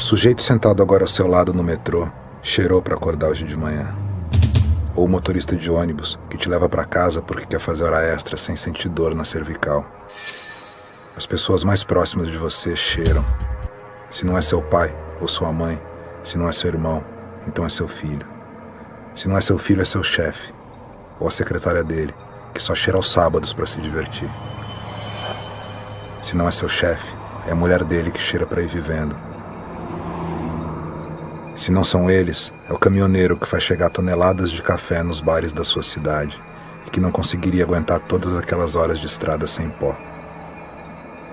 O sujeito sentado agora ao seu lado no metrô cheirou para acordar hoje de manhã. Ou o motorista de ônibus que te leva para casa porque quer fazer hora extra sem sentir dor na cervical. As pessoas mais próximas de você cheiram. Se não é seu pai ou sua mãe, se não é seu irmão, então é seu filho. Se não é seu filho, é seu chefe, ou a secretária dele, que só cheira aos sábados para se divertir. Se não é seu chefe, é a mulher dele que cheira para ir vivendo. Se não são eles, é o caminhoneiro que faz chegar toneladas de café nos bares da sua cidade e que não conseguiria aguentar todas aquelas horas de estrada sem pó.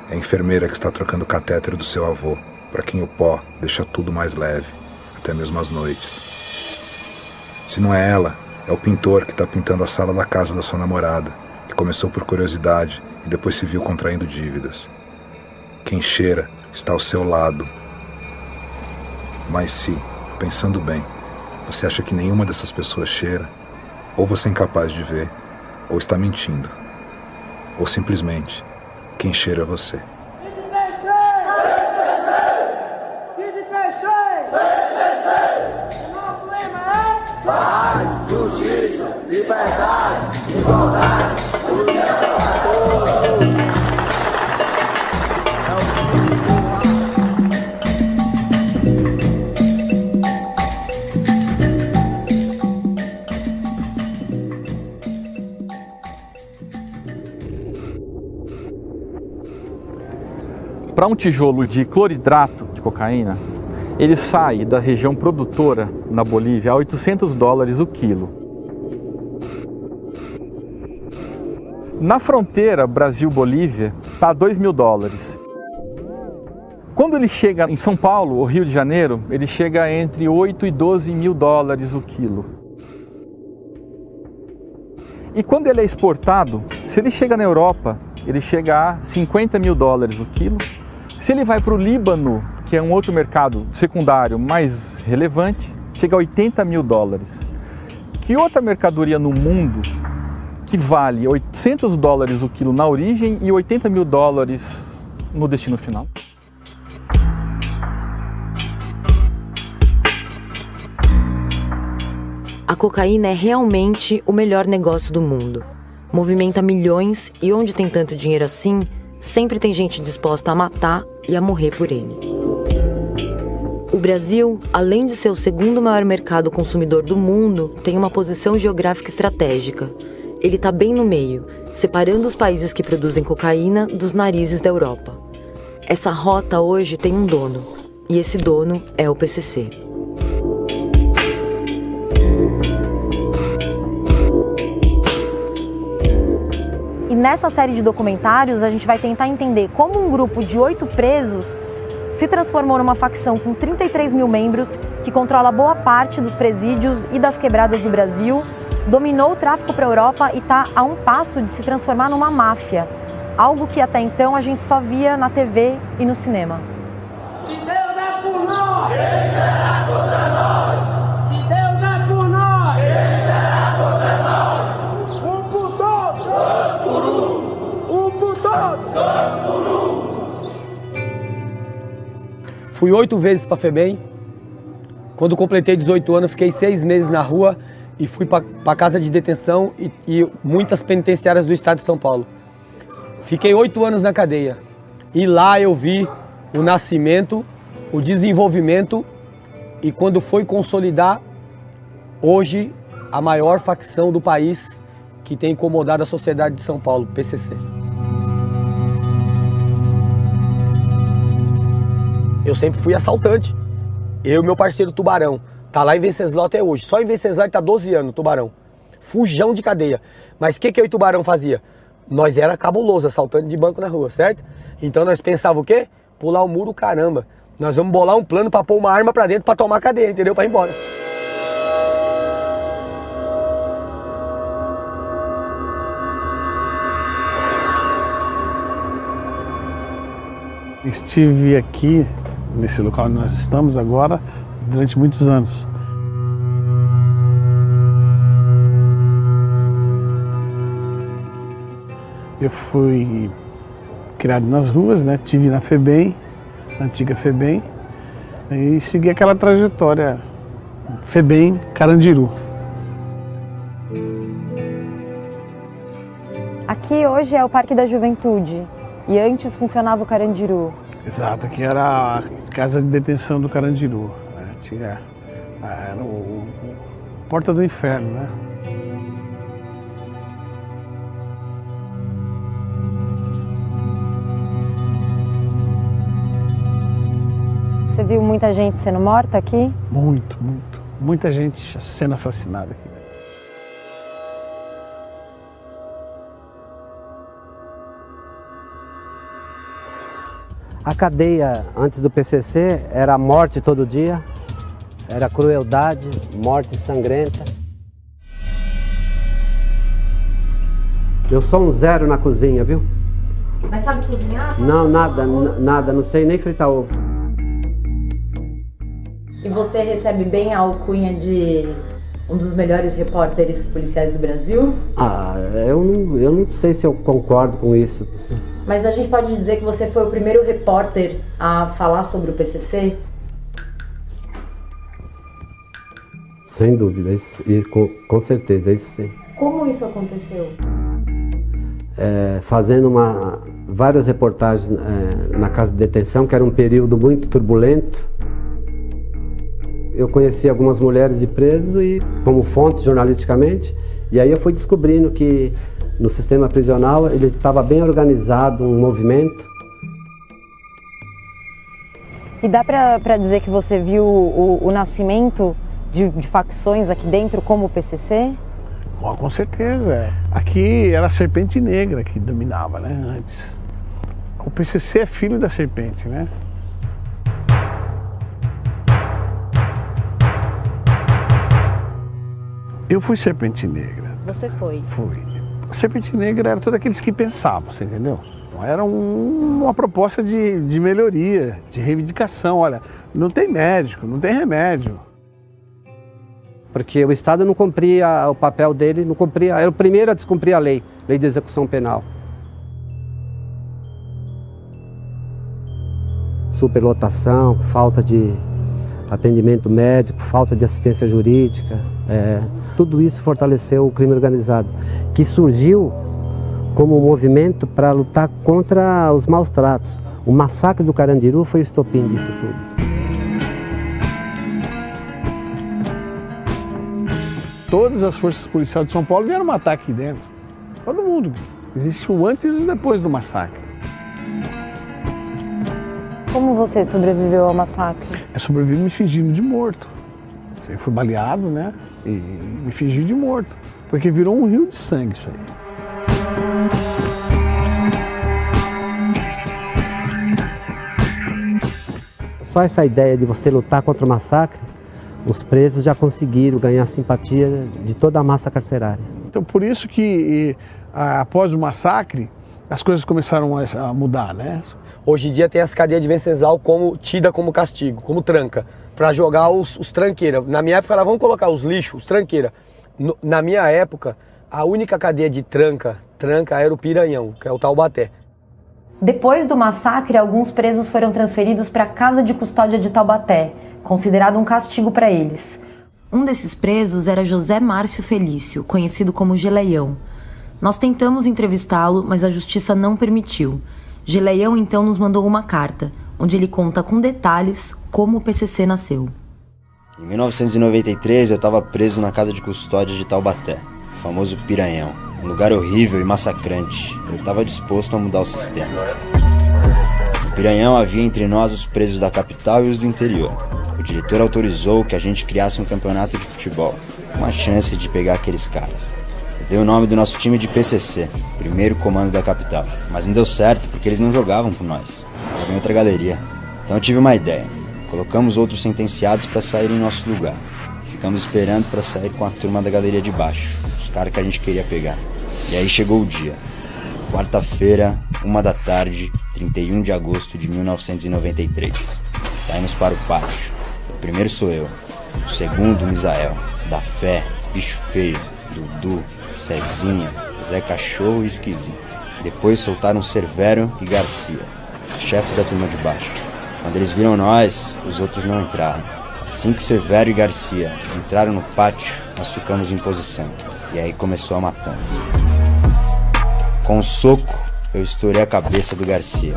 É a enfermeira que está trocando o catéter do seu avô, para quem o pó deixa tudo mais leve, até mesmo as noites. Se não é ela, é o pintor que está pintando a sala da casa da sua namorada, que começou por curiosidade e depois se viu contraindo dívidas. Quem cheira está ao seu lado. Mas se, pensando bem, você acha que nenhuma dessas pessoas cheira, ou você é incapaz de ver, ou está mentindo. Ou simplesmente, quem cheira é você. Paz, justiça, liberdade, igualdade, união para todos. Para um tijolo de cloridrato de cocaína, ele sai da região produtora na Bolívia a $800 o quilo. Na fronteira Brasil-Bolívia está a $2.000. Quando ele chega em São Paulo ou Rio de Janeiro, ele chega entre $8 e $12.000 o quilo. E quando ele é exportado, se ele chega na Europa, ele chega a $50.000 o quilo. Se ele vai para o Líbano, que é um outro mercado secundário mais relevante, chega a $80.000. Que outra mercadoria no mundo que vale $800 o quilo na origem e $80.000 no destino final? A cocaína é realmente o melhor negócio do mundo. Movimenta milhões e onde tem tanto dinheiro assim, sempre tem gente disposta a matar e a morrer por ele. O Brasil, além de ser o segundo maior mercado consumidor do mundo, tem uma posição geográfica estratégica. Ele está bem no meio, separando os países que produzem cocaína dos narizes da Europa. Essa rota hoje tem um dono, e esse dono é o PCC. E nessa série de documentários a gente vai tentar entender como um grupo de 8 presos se transformou numa facção com 33 mil membros que controla boa parte dos presídios e das quebradas do Brasil, dominou o tráfico para a Europa e está a um passo de se transformar numa máfia, algo que até então a gente só via na TV e no cinema. Se Deus é por nós, quem será contra nós? Se Deus é por nós, quem será contra nós? Um por todos, dois por um. Um por todos, dois por um. Fui 8 vezes para a FEBEM. Quando completei 18 anos, fiquei 6 meses na rua e fui para casa de detenção e muitas penitenciárias do estado de São Paulo. Fiquei 8 anos na cadeia e lá eu vi o nascimento, o desenvolvimento e quando foi consolidar, hoje, a maior facção do país que tem incomodado a sociedade de São Paulo, PCC. Eu sempre fui assaltante. Eu e meu parceiro Tubarão. Tá lá em Venceslau até hoje. Só em Venceslau ele tá 12 anos, Tubarão. Fujão de cadeia. Mas o que eu e Tubarão fazia? Nós era cabuloso, assaltante de banco na rua, certo? Então nós pensava o quê? Pular o muro, caramba. Nós vamos bolar um plano pra pôr uma arma pra dentro pra tomar cadeia, entendeu? Pra ir embora. Estive aqui, nesse local onde nós estamos agora, durante muitos anos. Eu fui criado nas ruas, né? Tive na FEBEM, na antiga FEBEM, E segui aquela trajetória FEBEM Carandiru. Aqui hoje é o Parque da Juventude e antes funcionava o Carandiru. Exato, aqui era a casa de detenção do Carandiru, né? Era o Porta do Inferno, né? Você viu muita gente sendo morta aqui? Muito. Muita gente sendo assassinada aqui. A cadeia antes do PCC era morte todo dia, era crueldade, morte sangrenta. Eu sou um zero na cozinha, viu? Mas sabe cozinhar? Não, nada, não sei nem fritar ovo. E você recebe bem a alcunha de um dos melhores repórteres policiais do Brasil? Eu não sei se eu concordo com isso. Mas a gente pode dizer que você foi o primeiro repórter a falar sobre o PCC? Sem dúvida, isso, e com certeza, isso sim. Como isso aconteceu? Fazendo várias reportagens na casa de detenção, que era um período muito turbulento. Eu conheci algumas mulheres de preso e como fonte jornalisticamente, e aí eu fui descobrindo que no sistema prisional ele estava bem organizado, um movimento. E dá pra dizer que você viu o nascimento de facções aqui dentro como o PCC? Bom, com certeza. Aqui era a Serpente Negra que dominava, né, antes. O PCC é filho da Serpente, né? Eu fui Serpente Negra. Você foi? Fui. A Serpente Negra era todos aqueles que pensavam, você entendeu? Era uma proposta de melhoria, de reivindicação. Olha, não tem médico, não tem remédio. Porque o Estado não cumpria o papel dele, era o primeiro a descumprir a lei de execução penal. Superlotação, falta de atendimento médico, falta de assistência jurídica, tudo isso fortaleceu o crime organizado, que surgiu como um movimento para lutar contra os maus tratos. O massacre do Carandiru foi o estopim disso tudo. Todas as forças policiais de São Paulo vieram matar aqui dentro. Todo mundo. Existe o antes e o depois do massacre. Como você sobreviveu ao massacre? Eu sobrevivi me fingindo de morto. Eu fui baleado, né? E me fingi de morto. Porque virou um rio de sangue isso aí. Só essa ideia de você lutar contra o massacre, os presos já conseguiram ganhar simpatia de toda a massa carcerária. Então por isso que após o massacre, as coisas começaram a mudar, né? Hoje em dia tem as cadeias de Venceslau tida como castigo, como tranca, para jogar os tranqueiras. Na minha época, vamos colocar os lixos, os tranqueiras. Na minha época, a única cadeia de tranca era o Piranhão, que é o Taubaté. Depois do massacre, alguns presos foram transferidos para a Casa de Custódia de Taubaté, considerado um castigo para eles. Um desses presos era José Márcio Felício, conhecido como Geleião. Nós tentamos entrevistá-lo, mas a justiça não permitiu. Geleião então nos mandou uma carta, onde ele conta com detalhes como o PCC nasceu. Em 1993 eu estava preso na Casa de Custódia de Taubaté, o famoso Piranhão. Um lugar horrível e massacrante. Eu estava disposto a mudar o sistema. No Piranhão havia entre nós os presos da capital e os do interior. O diretor autorizou que a gente criasse um campeonato de futebol. Uma chance de pegar aqueles caras. Eu dei o nome do nosso time de PCC, primeiro comando da capital. Mas não deu certo porque eles não jogavam por nós. Jogavam em outra galeria. Então eu tive uma ideia. Colocamos outros sentenciados para sair em nosso lugar. Ficamos esperando para sair com a turma da galeria de baixo. Os caras que a gente queria pegar. E aí chegou o dia. Quarta-feira, 13h, 31 de agosto de 1993. Saímos para o pátio. O primeiro sou eu. O segundo, Misael. Da Fé, Bicho Feio, Dudu, Cezinha, Zé Cachorro e Esquisito. Depois soltaram Severo e Garcia, os chefes da turma de baixo. Quando eles viram nós, os outros não entraram. Assim que Severo e Garcia entraram no pátio, nós ficamos em posição. E aí começou a matança. Com um soco, eu estourei a cabeça do Garcia.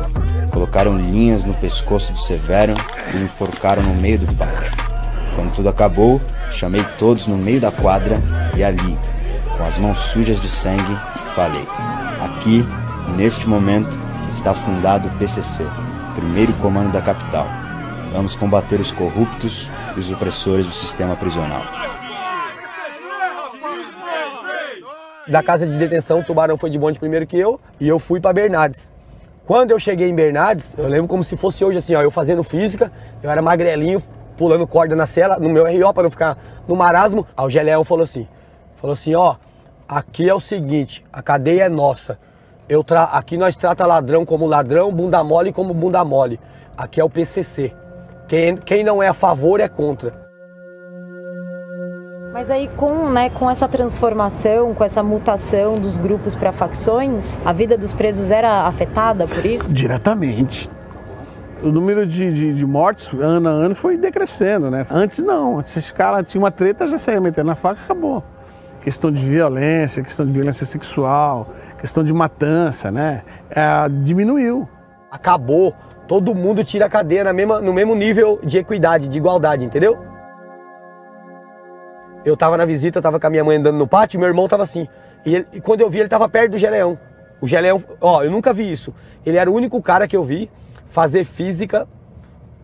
Colocaram linhas no pescoço do Severo e me enforcaram no meio do pátio. Quando tudo acabou, chamei todos no meio da quadra e ali, com as mãos sujas de sangue, falei: aqui, neste momento, está fundado o PCC, primeiro comando da capital. Vamos combater os corruptos e os opressores do sistema prisional. Da casa de detenção, o Tubarão foi de bonde primeiro que eu, e eu fui para Bernardes. Quando eu cheguei em Bernardes, eu lembro como se fosse hoje assim, ó, eu fazendo física, eu era magrelinho, pulando corda na cela, no meu RO para não ficar no marasmo. Aí o Geleão falou assim, ó, aqui é o seguinte, a cadeia é nossa. Aqui nós trata ladrão como ladrão, bunda mole como bunda mole. Aqui é o PCC. Quem não é a favor é contra. Mas aí com essa transformação, com essa mutação dos grupos para facções, a vida dos presos era afetada por isso? Diretamente. O número de mortes, ano a ano, foi decrescendo, né? Antes não, antes esse cara tinha uma treta, já saía metendo na faca e acabou. Questão de violência sexual, questão de matança, né? Diminuiu. Acabou. Todo mundo tira a cadeia no mesmo nível de equidade, de igualdade, entendeu? Eu tava na visita, eu tava com a minha mãe andando no pátio e meu irmão tava assim. E quando eu vi, ele tava perto do Geleão. O Geleão, ó, eu nunca vi isso. Ele era o único cara que eu vi fazer física.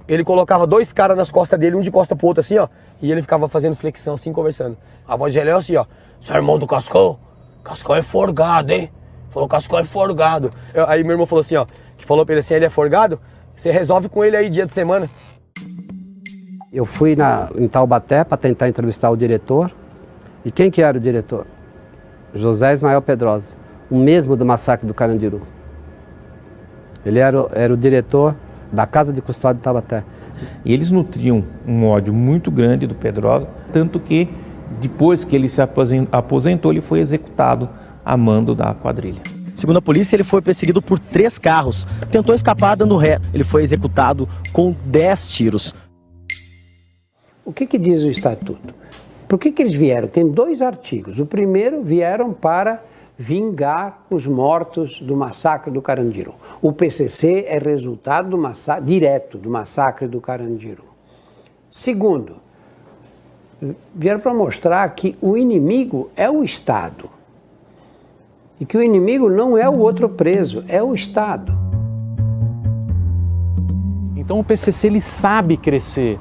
Ele colocava 2 caras nas costas dele, um de costa pro outro assim, ó. E ele ficava fazendo flexão assim, conversando. A voz do Geleão assim, ó. Você é irmão do Cascão? Cascão é forgado, hein? Falou, Cascão é forgado. Aí meu irmão falou assim, ó. Que falou pra ele assim, ele é forgado? Você resolve com ele aí dia de semana. Eu fui em Taubaté para tentar entrevistar o diretor. E quem que era o diretor? José Ismael Pedrosa, o mesmo do massacre do Carandiru. Ele era o diretor da Casa de Custódia de Taubaté. E eles nutriam um ódio muito grande do Pedrosa, tanto que depois que ele se aposentou, ele foi executado a mando da quadrilha. Segundo a polícia, ele foi perseguido por 3 carros. Tentou escapar dando ré. Ele foi executado com 10 tiros. O que diz o estatuto? Por que eles vieram? Tem 2 artigos. O primeiro, vieram para vingar os mortos do massacre do Carandiru. O PCC é resultado direto do massacre do Carandiru. Segundo, vieram para mostrar que o inimigo é o Estado. E que o inimigo não é o outro preso, é o Estado. Então o PCC ele sabe crescer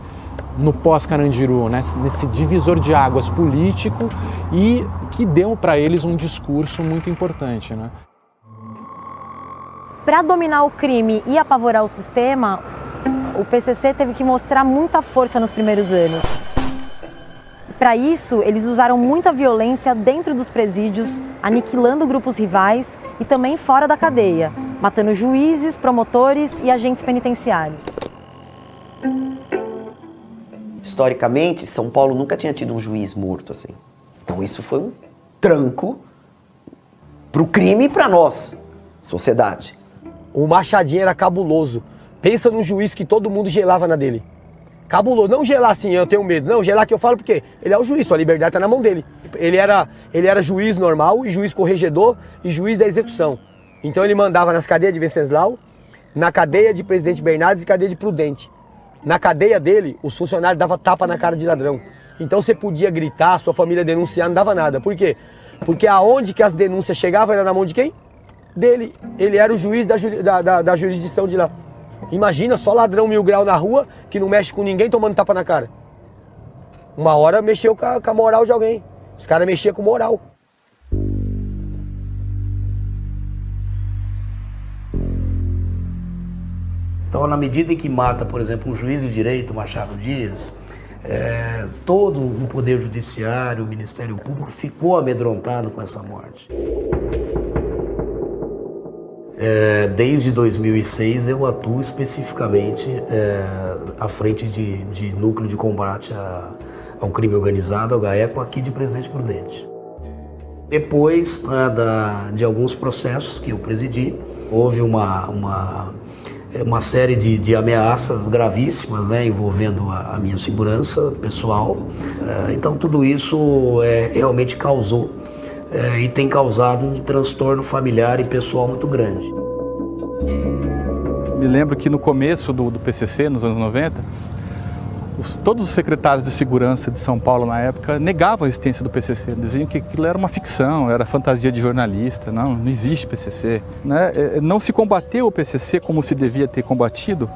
no pós-Carandiru, né? Nesse divisor de águas político e que deu para eles um discurso muito importante, né? Para dominar o crime e apavorar o sistema, o PCC teve que mostrar muita força nos primeiros anos. Para isso, eles usaram muita violência dentro dos presídios, aniquilando grupos rivais e também fora da cadeia, matando juízes, promotores e agentes penitenciários. Historicamente, São Paulo nunca tinha tido um juiz morto assim. Então isso foi um tranco para o crime e para nós, sociedade. O Machadinho era cabuloso. Pensa num juiz que todo mundo gelava na dele. Cabuloso, não gelar assim, eu tenho medo. Não, gelar que eu falo porque ele é o juiz, sua liberdade está na mão dele. Ele era juiz normal, e juiz corregedor e juiz da execução. Então ele mandava nas cadeias de Venceslau, na cadeia de Presidente Bernardes e cadeia de Prudente. Na cadeia dele, os funcionários davam tapa na cara de ladrão. Então você podia gritar, sua família denunciar, não dava nada. Por quê? Porque aonde que as denúncias chegavam era na mão de quem? Dele. Ele era o juiz da jurisdição de lá. Imagina, só ladrão 1000 grau na rua, que não mexe com ninguém tomando tapa na cara. Uma hora mexeu com a moral de alguém. Os caras mexiam com moral. Então, na medida em que mata, por exemplo, um juiz de direito, Machado Dias, todo o Poder Judiciário, o Ministério Público ficou amedrontado com essa morte. Desde 2006 eu atuo especificamente à frente de núcleo de combate ao crime organizado, ao GAECO, aqui de Presidente Prudente. Depois de alguns processos que eu presidi, houve uma uma série de ameaças gravíssimas, né, envolvendo a minha segurança pessoal. Então tudo isso realmente causou e tem causado um transtorno familiar e pessoal muito grande. Me lembro que no começo do PCC, nos anos 90, todos os secretários de segurança de São Paulo na época negavam a existência do PCC, diziam que aquilo era uma ficção, era fantasia de jornalista, não existe PCC. Né? Não se combateu o PCC como se devia ter combatido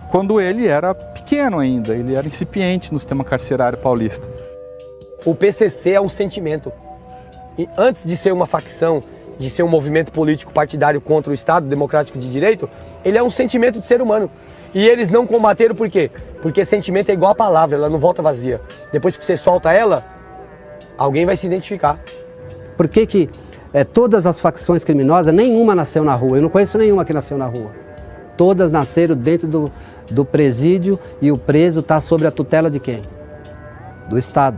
quando ele era pequeno ainda, ele era incipiente no sistema carcerário paulista. O PCC é um sentimento. E antes de ser uma facção, de ser um movimento político partidário contra o Estado Democrático de Direito, ele é um sentimento de ser humano. E eles não combateram por quê? Porque sentimento é igual a palavra, ela não volta vazia. Depois que você solta ela, alguém vai se identificar. Por que todas as facções criminosas, nenhuma nasceu na rua? Eu não conheço nenhuma que nasceu na rua. Todas nasceram dentro do presídio e o preso está sob a tutela de quem? Do Estado.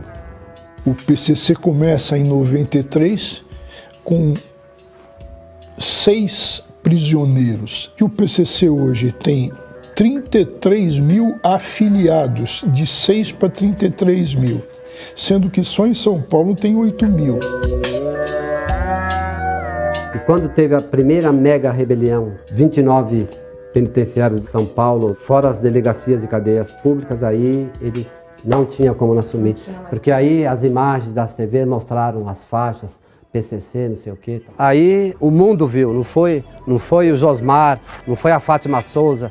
O PCC começa em 93 com 6 prisioneiros. E o PCC hoje tem 33 mil afiliados, de 6 para 33 mil, sendo que só em São Paulo tem 8 mil. E quando teve a primeira mega rebelião, 29 penitenciários de São Paulo, fora as delegacias e cadeias públicas, aí eles não tinham como assumir, porque aí as imagens das TV mostraram as faixas, PCC, não sei o quê. Aí o mundo viu, não foi o Josmar, não foi a Fátima Souza.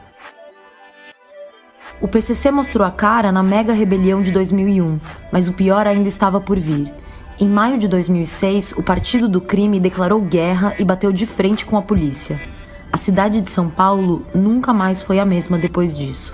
O PCC mostrou a cara na mega rebelião de 2001, mas o pior ainda estava por vir. Em maio de 2006, o Partido do Crime declarou guerra e bateu de frente com a polícia. A cidade de São Paulo nunca mais foi a mesma depois disso.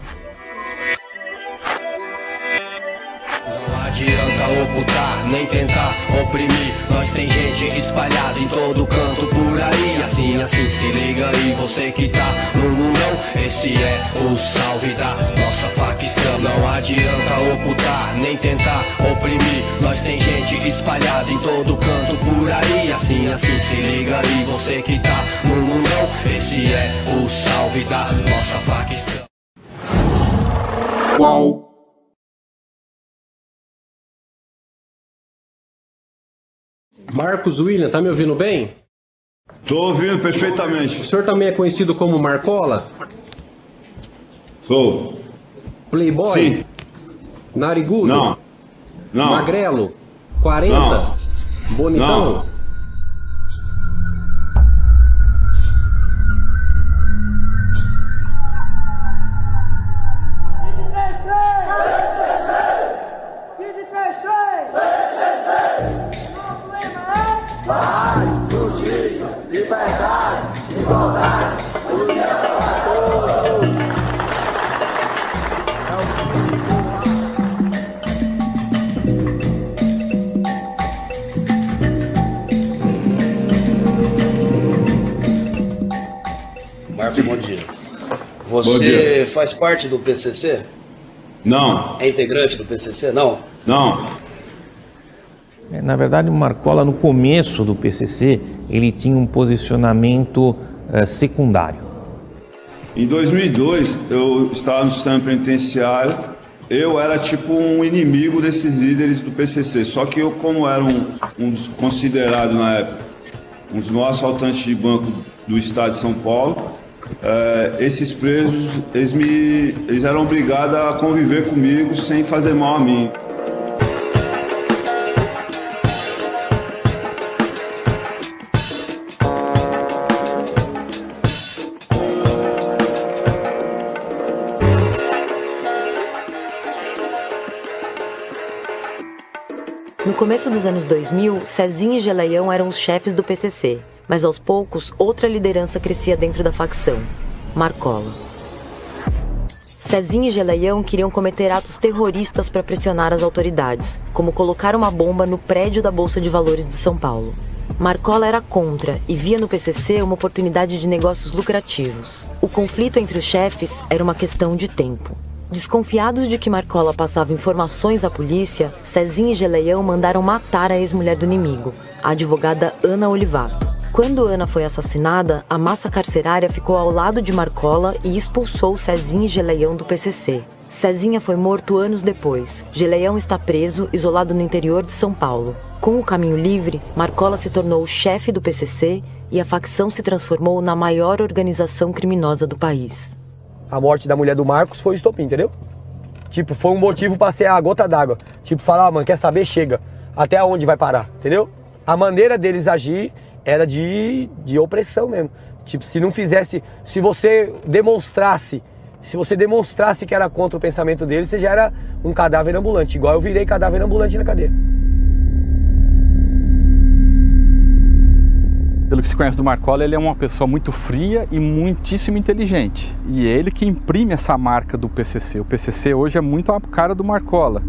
Não adianta ocultar, nem tentar oprimir. Nós tem gente espalhada em todo canto por aí. Assim se liga aí, você que tá no mundão. Esse é o salve da nossa facção. Não adianta ocultar, nem tentar oprimir. Nós tem gente espalhada em todo canto por aí. Assim se liga aí, você que tá no mundão. Esse é o salve da nossa facção. Qual? Marcos William, tá me ouvindo bem? Tô ouvindo perfeitamente. O senhor também é conhecido como Marcola? Sou. Playboy? Sim. Narigudo? Não. Magrelo? 40? Não. Bonitão? Não. Paz, justiça, liberdade, igualdade, união para todos. Marcos, bom dia. Você faz parte do PCC? Não. É integrante do PCC? Não? Não. Na verdade, o Marcola, no começo do PCC, ele tinha um posicionamento secundário. Em 2002, eu estava no sistema penitenciário, eu era tipo um inimigo desses líderes do PCC, só que eu, como era um dos considerados na época, um dos maiores assaltantes de banco do estado de São Paulo, esses presos, eles eram obrigados a conviver comigo sem fazer mal a mim. No começo dos anos 2000, Cezinha e Geleião eram os chefes do PCC, mas aos poucos outra liderança crescia dentro da facção, Marcola. Cezinha e Geleião queriam cometer atos terroristas para pressionar as autoridades, como colocar uma bomba no prédio da Bolsa de Valores de São Paulo. Marcola era contra e via no PCC uma oportunidade de negócios lucrativos. O conflito entre os chefes era uma questão de tempo. Desconfiados de que Marcola passava informações à polícia, Cezinha e Geleião mandaram matar a ex-mulher do inimigo, a advogada Ana Olivato. Quando Ana foi assassinada, a massa carcerária ficou ao lado de Marcola e expulsou Cezinha e Geleião do PCC. Cezinha foi morto anos depois. Geleião está preso, isolado no interior de São Paulo. Com o Caminho Livre, Marcola se tornou o chefe do PCC e a facção se transformou na maior organização criminosa do país. A morte da mulher do Marcos foi o estopim, entendeu? Tipo, foi um motivo para ser a gota d'água. Tipo, falar, mano, quer saber? Chega. Até onde vai parar, entendeu? A maneira deles agir era de opressão mesmo. Tipo, se não fizesse, se você demonstrasse que era contra o pensamento deles, você já era um cadáver ambulante. Igual eu virei cadáver ambulante na cadeia. Pelo que se conhece do Marcola, ele é uma pessoa muito fria e muitíssimo inteligente. E é ele que imprime essa marca do PCC. O PCC hoje é muito a cara do Marcola.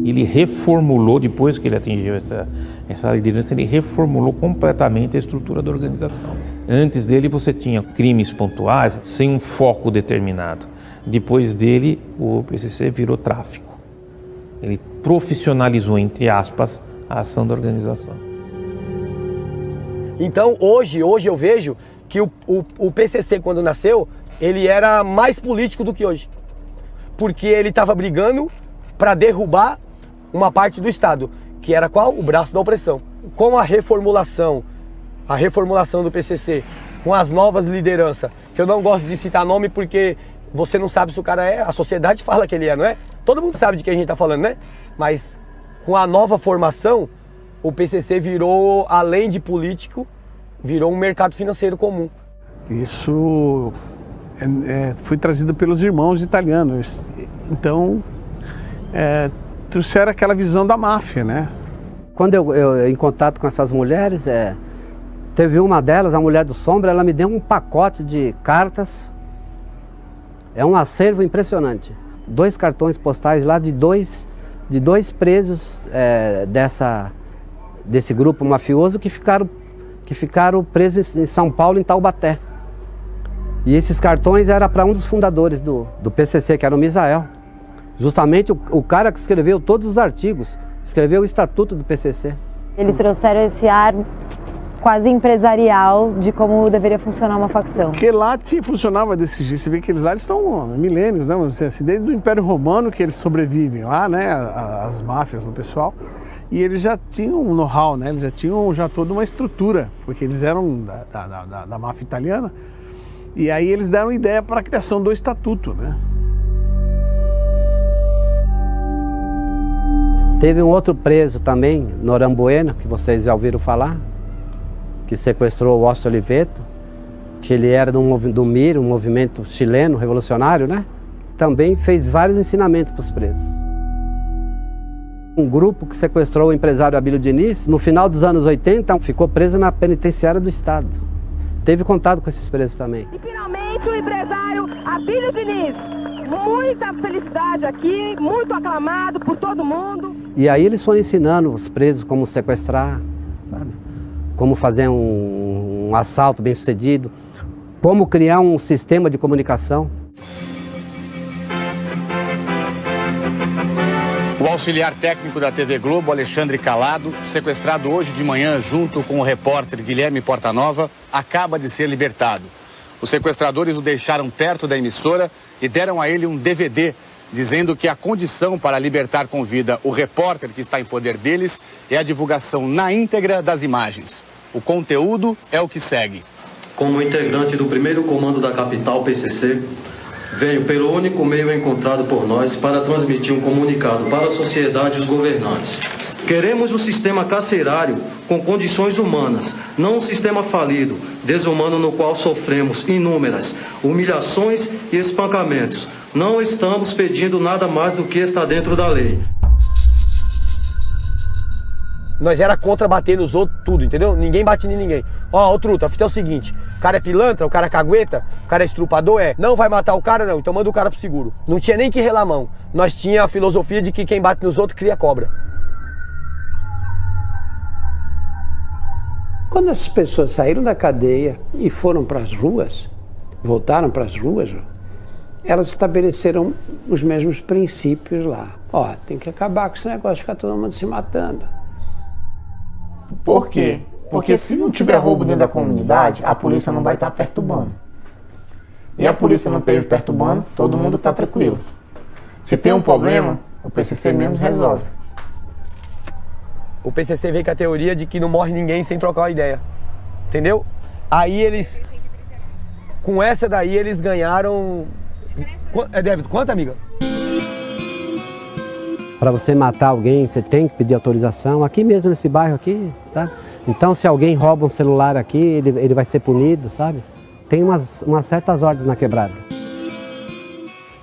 Ele reformulou, depois que ele atingiu essa liderança, ele reformulou completamente a estrutura da organização. Antes dele você tinha crimes pontuais, sem um foco determinado. Depois dele, o PCC virou tráfico. Ele profissionalizou, entre aspas, a ação da organização. Então, hoje eu vejo que o PCC, quando nasceu, ele era mais político do que hoje. Porque ele estava brigando para derrubar uma parte do Estado, que era qual? O braço da opressão. Com a reformulação do PCC, com as novas lideranças, que eu não gosto de citar nome porque você não sabe se o cara é, a sociedade fala que ele é, não é? Todo mundo sabe de quem a gente está falando, né? Mas com a nova formação, o PCC virou, além de político, virou um mercado financeiro comum. Isso foi trazido pelos irmãos italianos. Então, trouxeram aquela visão da máfia, né? Quando eu em contato com essas mulheres, teve uma delas, a mulher do Sombra, ela me deu um pacote de cartas. É um acervo impressionante. 2 cartões postais lá de dois presos desse grupo mafioso que ficaram presos em São Paulo, em Taubaté. E esses cartões eram para um dos fundadores do PCC, que era o Misael. Justamente o cara que escreveu todos os artigos, escreveu o estatuto do PCC. Eles trouxeram esse ar quase empresarial de como deveria funcionar uma facção. Porque lá funcionava desse jeito. Você vê que eles lá estão milênios, né? Assim, desde o Império Romano que eles sobrevivem lá, né? As máfias do pessoal. E eles já tinham um know-how, né? Eles já tinham toda uma estrutura, porque eles eram da máfia italiana. E aí eles deram ideia para a criação do estatuto, né? Teve um outro preso também, Norambuena, que vocês já ouviram falar, que sequestrou o Osto Oliveto, que ele era do MIR, um movimento chileno revolucionário, né? Também fez vários ensinamentos para os presos. Um grupo que sequestrou o empresário Abílio Diniz, no final dos anos 80, ficou preso na penitenciária do Estado. Teve contato com esses presos também. E finalmente o empresário Abílio Diniz. Muita felicidade aqui, muito aclamado por todo mundo. E aí eles foram ensinando os presos como sequestrar, sabe? Como fazer um assalto bem sucedido, como criar um sistema de comunicação. O auxiliar técnico da TV Globo, Alexandre Calado, sequestrado hoje de manhã junto com o repórter Guilherme Portanova, acaba de ser libertado. Os sequestradores o deixaram perto da emissora e deram a ele um DVD, dizendo que a condição para libertar com vida o repórter que está em poder deles é a divulgação na íntegra das imagens. O conteúdo é o que segue. Como integrante do primeiro comando da capital PCC, venho pelo único meio encontrado por nós para transmitir um comunicado para a sociedade e os governantes. Queremos um sistema carcerário com condições humanas, não um sistema falido, desumano no qual sofremos inúmeras humilhações e espancamentos. Não estamos pedindo nada mais do que está dentro da lei. Nós era contra bater nos outros, tudo, entendeu? Ninguém bate em ninguém. Ó, Truta, a fita é o seguinte, o cara é pilantra, o cara é cagueta, o cara é estrupador, não vai matar o cara não, então manda o cara pro seguro. Não tinha nem que relar a mão. Nós tinha a filosofia de que quem bate nos outros cria cobra. Quando essas pessoas saíram da cadeia e foram para as ruas, voltaram para as ruas, elas estabeleceram os mesmos princípios lá. Ó, tem que acabar com esse negócio de ficar todo mundo se matando. Por quê? Porque se não tiver roubo dentro da comunidade, a polícia não vai estar perturbando. E a polícia não esteja perturbando, todo mundo está tranquilo. Se tem um problema, o PCC mesmo resolve. O PCC veio com a teoria de que não morre ninguém sem trocar uma ideia. Entendeu? Aí eles... Com essa daí eles ganharam... Débito, quanto, amiga? Para você matar alguém, você tem que pedir autorização. Aqui mesmo, nesse bairro aqui, tá? Então, se alguém rouba um celular aqui, ele vai ser punido, sabe? Tem umas certas ordens na quebrada.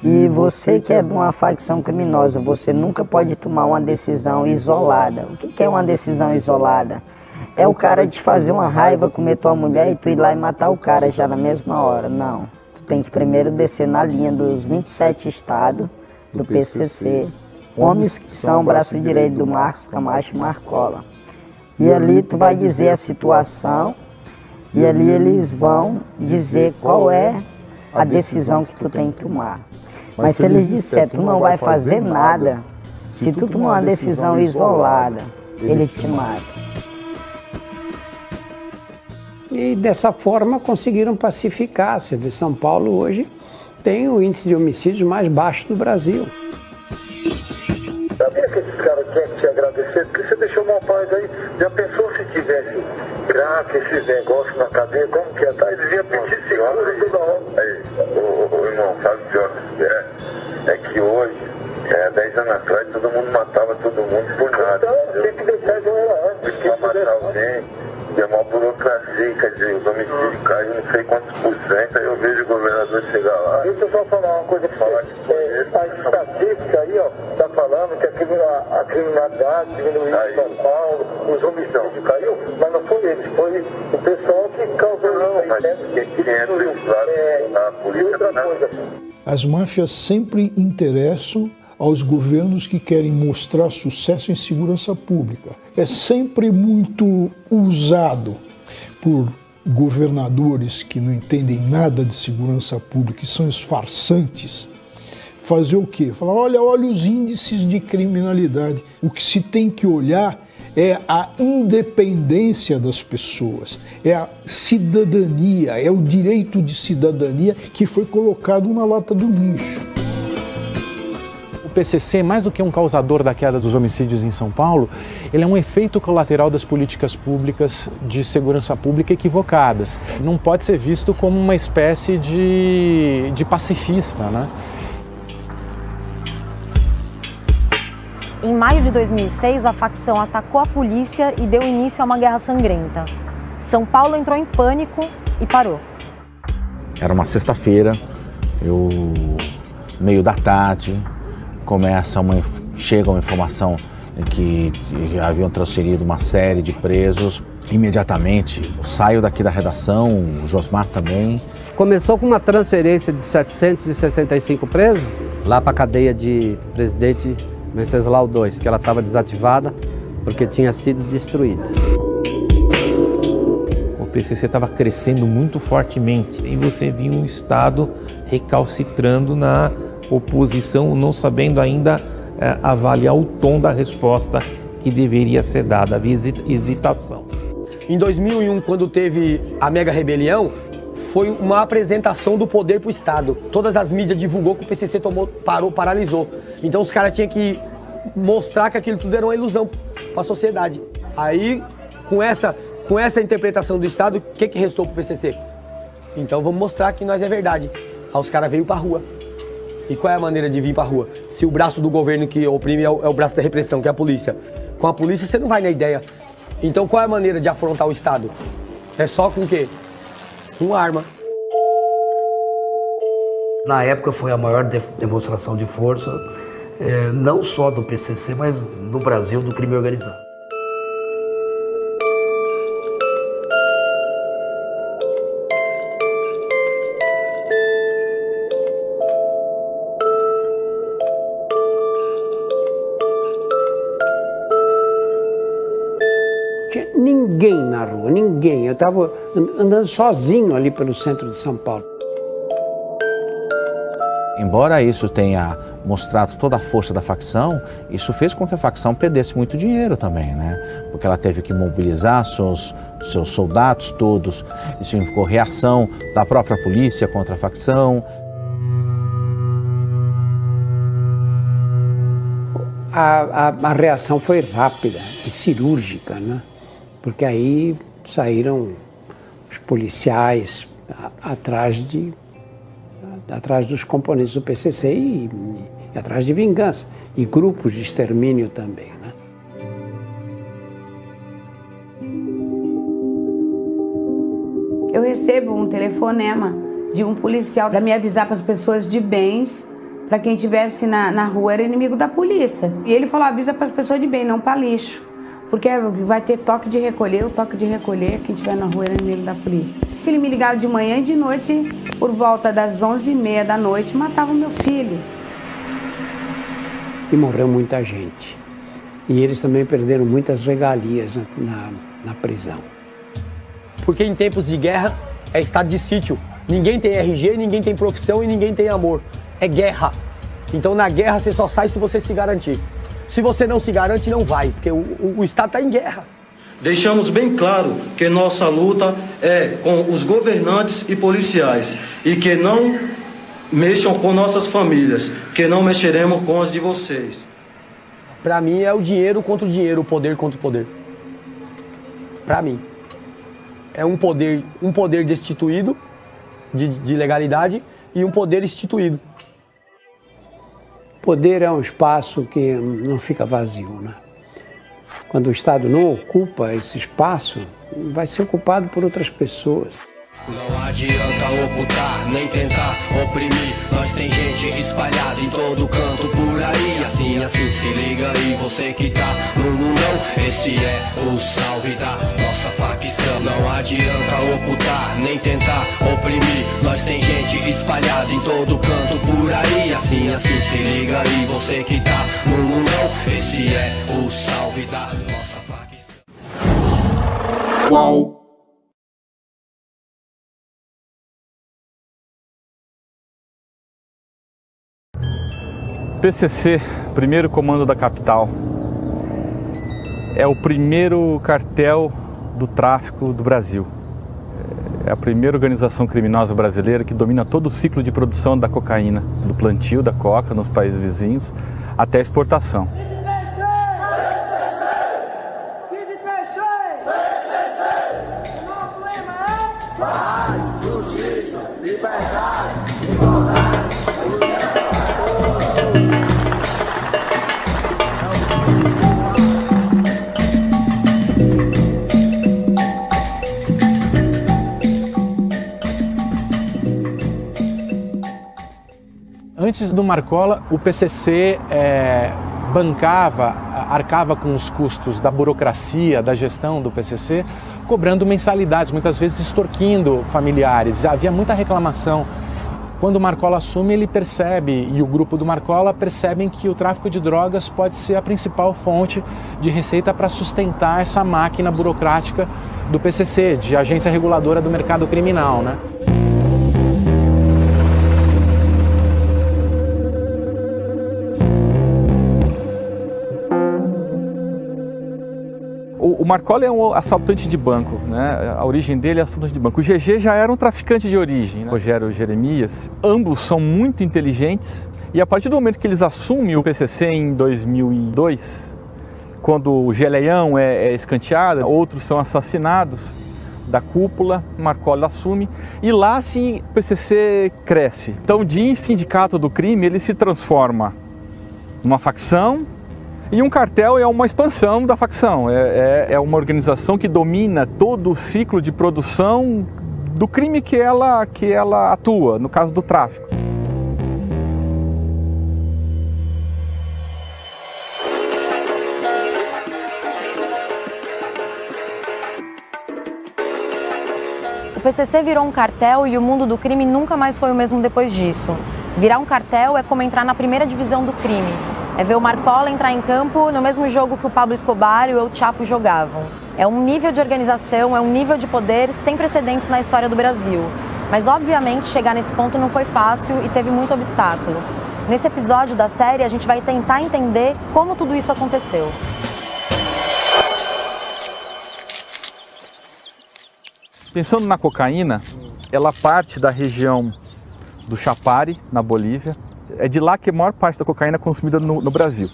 E você que é de uma facção criminosa, você nunca pode tomar uma decisão isolada. O que é uma decisão isolada? É o cara te fazer uma raiva, comer tua mulher e tu ir lá e matar o cara já na mesma hora. Não. Tu tem que primeiro descer na linha dos 27 estados do PCC. Homens que são o braço direito do Marcos Camacho Marcola. E ali tu vai dizer a situação e ali eles vão dizer qual é a decisão que tu tem que tomar. Mas se eles disserem que tu não vai fazer nada, se tu tomar uma decisão isolada, eles te matam. E dessa forma conseguiram pacificar. Você vê, São Paulo hoje tem o índice de homicídios mais baixo do Brasil. Sabia que esses caras tinham que te agradecer? Porque você deixou uma paz aí. Já pensou se tivesse crack, esses negócios na cadeia? Como que ia estar? Eles iam pedir seguro toda hora. Aí, ô irmão, sabe o pior é que hoje, 10 anos atrás, todo mundo matava todo mundo por nada. Então, tem que deixar igual era antes. Pra matar alguém, tem uma burocracia, quer dizer, os homicídios caem não sei quantos por cento, aí eu vejo o governador chegar lá. Deixa eu só falar uma coisa pra você. A estatística aí, ó, tá falando que a criminalidade diminuiu em São Paulo, os homicídios caiu, mas não foi eles, foi o pessoal que causou isso aí. Mas quem entra a polícia, outra coisa. As máfias sempre interessam aos governos que querem mostrar sucesso em segurança pública. É sempre muito usado por governadores que não entendem nada de segurança pública e são esfarçantes. Fazer o quê? Falar, olha os índices de criminalidade. O que se tem que olhar é a independência das pessoas, é a cidadania, é o direito de cidadania que foi colocado na lata do lixo. O PCC, mais do que um causador da queda dos homicídios em São Paulo, ele é um efeito colateral das políticas públicas de segurança pública equivocadas. Não pode ser visto como uma espécie de pacifista, né? Em maio de 2006, a facção atacou a polícia e deu início a uma guerra sangrenta. São Paulo entrou em pânico e parou. Era uma sexta-feira, meio da tarde, chega uma informação que haviam transferido uma série de presos. Imediatamente saio daqui da redação, o Josmar também. Começou com uma transferência de 765 presos lá para a cadeia de Presidente Venceslau II, que ela estava desativada porque tinha sido destruída. O PCC estava crescendo muito fortemente e você viu um Estado recalcitrando na oposição, não sabendo ainda avaliar o tom da resposta que deveria ser dada, havia hesitação. Em 2001, quando teve a mega rebelião, foi uma apresentação do poder para o Estado. Todas as mídias divulgou que o PCC paralisou. Então os caras tinham que mostrar que aquilo tudo era uma ilusão para a sociedade. Aí, com essa interpretação do Estado, o que restou para o PCC? Então vamos mostrar que nós é verdade. Aí os caras veio para a rua. E qual é a maneira de vir para a rua? Se o braço do governo que oprime é o braço da repressão, que é a polícia. Com a polícia você não vai na ideia. Então qual é a maneira de afrontar o Estado? É só com o quê? Com arma. Na época foi a maior demonstração de força, não só do PCC, mas no Brasil, do crime organizado. Tinha ninguém na rua, ninguém. Eu estava andando sozinho ali pelo centro de São Paulo. Embora isso tenha mostrado toda a força da facção, isso fez com que a facção perdesse muito dinheiro também, né? porque ela teve que mobilizar seus soldados todos. Isso significou reação da própria polícia contra a facção. A reação foi rápida e cirúrgica, né? Porque aí saíram os policiais atrás dos componentes do PCC e atrás de vingança, e grupos de extermínio também, né? Eu recebo um telefonema de um policial para me avisar para as pessoas de bens, para quem estivesse na rua era inimigo da polícia. E ele falou, avisa para as pessoas de bem, não para lixo, porque vai ter toque de recolher, o toque de recolher, quem estiver na rua era inimigo da polícia. Ele me ligava de manhã e de noite, por volta das 11h30 da noite, matava o meu filho. E morreu muita gente. E eles também perderam muitas regalias na prisão. Porque em tempos de guerra é estado de sítio. Ninguém tem RG, ninguém tem profissão e ninguém tem amor. É guerra. Então na guerra você só sai se você se garantir. Se você não se garante, não vai, porque o Estado está em guerra. Deixamos bem claro que nossa luta é com os governantes e policiais e que não mexam com nossas famílias, que não mexeremos com as de vocês. Para mim é o dinheiro contra o dinheiro, o poder contra o poder. Para mim. É um poder destituído de legalidade e um poder instituído. Poder é um espaço que não fica vazio, né? Quando o Estado não ocupa esse espaço, vai ser ocupado por outras pessoas. Não adianta ocultar, nem tentar oprimir. Nós tem gente espalhada em todo canto por aí. Assim, se liga aí, você que tá no mundão. Esse é o salve da nossa facção. Não adianta ocultar, nem tentar oprimir. Nós tem gente espalhada em todo canto por aí. Assim, se liga aí, você que tá no mundão. Esse é o salve da nossa facção. Qual? PCC, primeiro comando da capital, é o primeiro cartel do tráfico do Brasil. É a primeira organização criminosa brasileira que domina todo o ciclo de produção da cocaína, do plantio da coca nos países vizinhos até a exportação. Antes do Marcola, o PCC arcava com os custos da burocracia, da gestão do PCC, cobrando mensalidades, muitas vezes extorquindo familiares. Havia muita reclamação. Quando o Marcola assume, ele percebe, e o grupo do Marcola percebem que o tráfico de drogas pode ser a principal fonte de receita para sustentar essa máquina burocrática do PCC, de agência reguladora do mercado criminal, né? O Marcola é um assaltante de banco, né? A origem dele é assaltante de banco. O GG já era um traficante de origem, né? Rogério Jeremias. Ambos são muito inteligentes e a partir do momento que eles assumem o PCC em 2002, quando o Geleião é escanteado, outros são assassinados da cúpula, Marcola assume e lá sim o PCC cresce. Então de sindicato do crime ele se transforma numa facção. E um cartel é uma expansão da facção, é uma organização que domina todo o ciclo de produção do crime que ela atua, no caso do tráfico. O PCC virou um cartel e o mundo do crime nunca mais foi o mesmo depois disso. Virar um cartel é como entrar na primeira divisão do crime. É ver o Marcola entrar em campo no mesmo jogo que o Pablo Escobar e o El Chapo jogavam. É um nível de organização, é um nível de poder sem precedentes na história do Brasil. Mas, obviamente, chegar nesse ponto não foi fácil e teve muito obstáculo. Nesse episódio da série, a gente vai tentar entender como tudo isso aconteceu. Pensando na cocaína, ela parte da região do Chapare, na Bolívia. É de lá que a maior parte da cocaína é consumida no Brasil.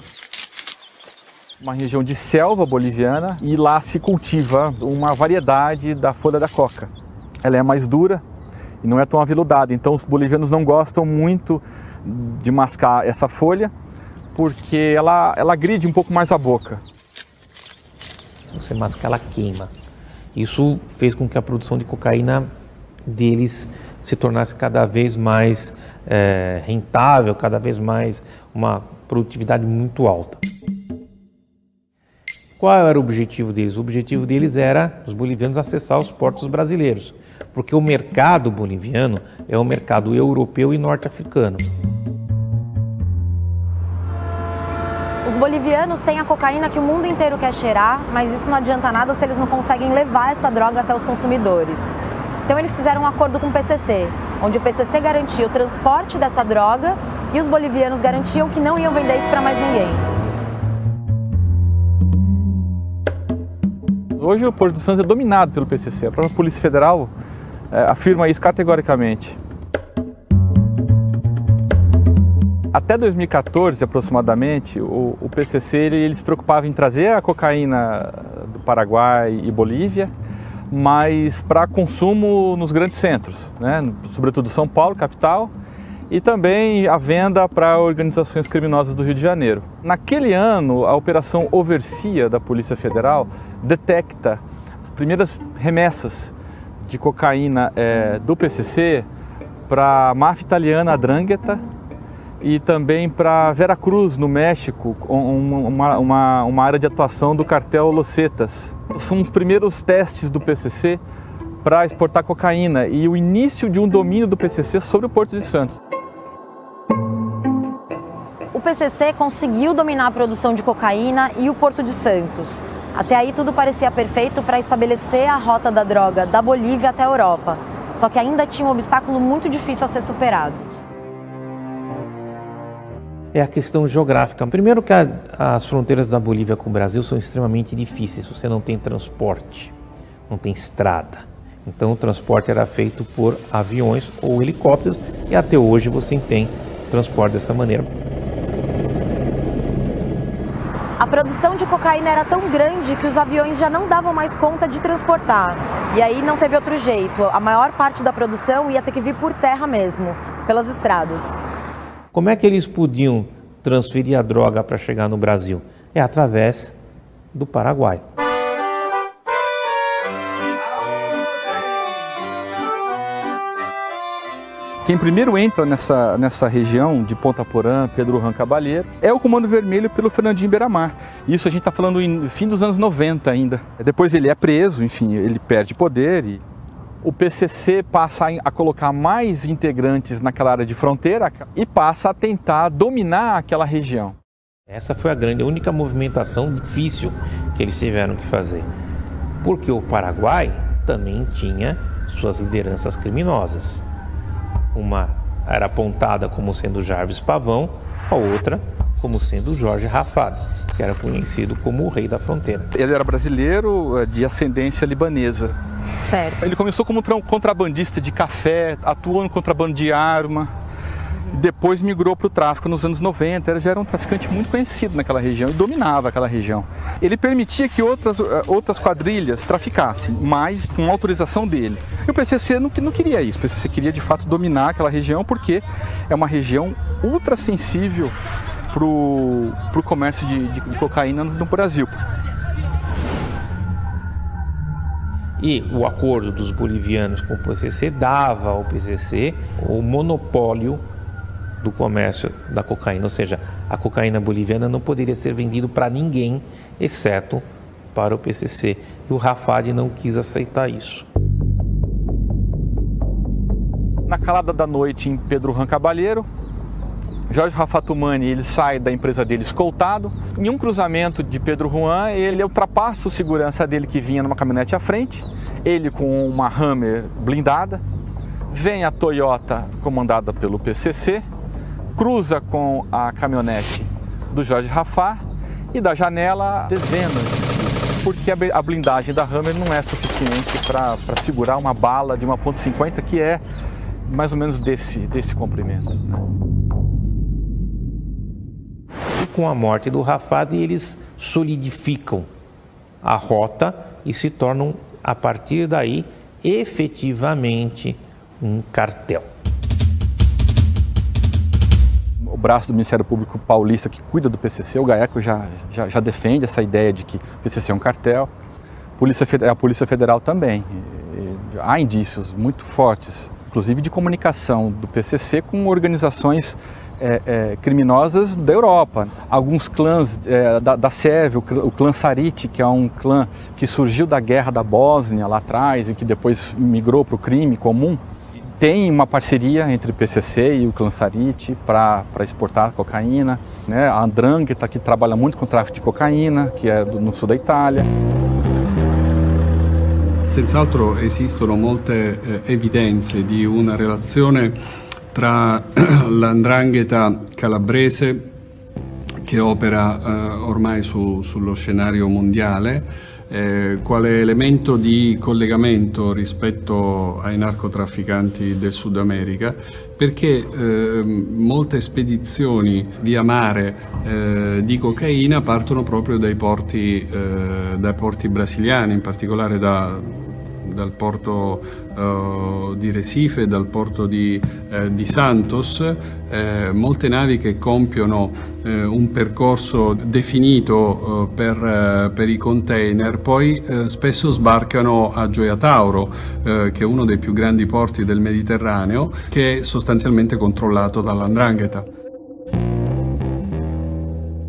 Uma região de selva boliviana, e lá se cultiva uma variedade da folha da coca. Ela é mais dura e não é tão aveludada, então os bolivianos não gostam muito de mascar essa folha, porque ela agride um pouco mais a boca. Você masca, ela queima. Isso fez com que a produção de cocaína deles se tornasse cada vez mais rentável, cada vez mais uma produtividade muito alta. Qual era o objetivo deles? O objetivo deles era, os bolivianos, acessar os portos brasileiros, porque o mercado boliviano é o mercado europeu e norte-africano. Os bolivianos têm a cocaína que o mundo inteiro quer cheirar, mas isso não adianta nada se eles não conseguem levar essa droga até os consumidores. Então eles fizeram um acordo com o PCC, onde o PCC garantia o transporte dessa droga e os bolivianos garantiam que não iam vender isso para mais ninguém. Hoje o Porto de Santos é dominado pelo PCC, a própria Polícia Federal afirma isso categoricamente. Até 2014, aproximadamente, o PCC ele se preocupava em trazer a cocaína do Paraguai e Bolívia, mas para consumo nos grandes centros, né? Sobretudo São Paulo, capital, e também a venda para organizações criminosas do Rio de Janeiro. Naquele ano, a Operação Overcia da Polícia Federal detecta as primeiras remessas de cocaína do PCC para a máfia italiana, a 'Ndrangheta, e também para Veracruz, no México, uma área de atuação do cartel Los Zetas. São os primeiros testes do PCC para exportar cocaína e o início de um domínio do PCC sobre o Porto de Santos. O PCC conseguiu dominar a produção de cocaína e o Porto de Santos. Até aí tudo parecia perfeito para estabelecer a rota da droga da Bolívia até a Europa. Só que ainda tinha um obstáculo muito difícil a ser superado. É a questão geográfica. Primeiro que as fronteiras da Bolívia com o Brasil são extremamente difíceis. Você não tem transporte, não tem estrada. Então o transporte era feito por aviões ou helicópteros e até hoje você tem transporte dessa maneira. A produção de cocaína era tão grande que os aviões já não davam mais conta de transportar. E aí não teve outro jeito. A maior parte da produção ia ter que vir por terra mesmo, pelas estradas. Como é que eles podiam transferir a droga para chegar no Brasil? É através do Paraguai. Quem primeiro entra nessa região de Ponta Porã, Pedro Juan Caballero, é o Comando Vermelho pelo Fernandinho Beiramar. Isso a gente está falando em fim dos anos 90 ainda. Depois ele é preso, enfim, ele perde poder e o PCC passa a colocar mais integrantes naquela área de fronteira e passa a tentar dominar aquela região. Essa foi a única movimentação difícil que eles tiveram que fazer. Porque o Paraguai também tinha suas lideranças criminosas. Uma era apontada como sendo Jarvis Pavão, a outra como sendo Jorge Rafad, que era conhecido como o rei da fronteira. Ele era brasileiro de ascendência libanesa. Certo. Ele começou como contrabandista de café, atuou no contrabando de arma, depois migrou para o tráfico nos anos 90, ele já era um traficante muito conhecido naquela região e dominava aquela região. Ele permitia que outras quadrilhas traficassem, mas com autorização dele. E o PCC não queria isso, o PCC queria de fato dominar aquela região porque é uma região ultra sensível para o comércio de cocaína no Brasil. E o acordo dos bolivianos com o PCC dava ao PCC o monopólio do comércio da cocaína, ou seja, a cocaína boliviana não poderia ser vendida para ninguém, exceto para o PCC. E o Rafad não quis aceitar isso. Na calada da noite em Pedro Juan Caballero, Jorge Rafatumani, ele sai da empresa dele escoltado. Em um cruzamento de Pedro Juan, ele ultrapassa o segurança dele que vinha numa caminhonete à frente, ele com uma Hammer blindada, vem a Toyota comandada pelo PCC, cruza com a caminhonete do Jorge Rafá e da janela dezenas porque a blindagem da Hammer não é suficiente para segurar uma bala de uma .50 que é mais ou menos desse comprimento, né? E com a morte do Rafadi, eles solidificam a rota e se tornam, a partir daí, efetivamente um cartel. O braço do Ministério Público Paulista que cuida do PCC, o GAECO já defende essa ideia de que o PCC é um cartel. A Polícia Federal também. Há indícios muito fortes, inclusive de comunicação do PCC com organizações criminosas da Europa. Alguns clãs da Sérvia, o clã Sarite, que é um clã que surgiu da guerra da Bósnia lá atrás e que depois migrou para o crime comum, tem uma parceria entre o PCC e o clã Sarite para exportar cocaína, né? A 'Ndrangheta, que trabalha muito com o tráfico de cocaína, que é no sul da Itália. Senz'altro esistono molte evidenze di una relazione tra la 'Ndrangheta calabrese, che opera ormai sullo scenario mondiale, quale elemento di collegamento rispetto ai narcotrafficanti del Sud America, perché molte spedizioni via mare di cocaina partono proprio dai porti brasiliani, in particolare dal porto di Recife, dal porto di Santos, molte navi che compiono un percorso definito per i container, poi spesso sbarcano a Gioia Tauro, che è uno dei più grandi porti del Mediterraneo, che è sostanzialmente controllato dalla 'Ndrangheta.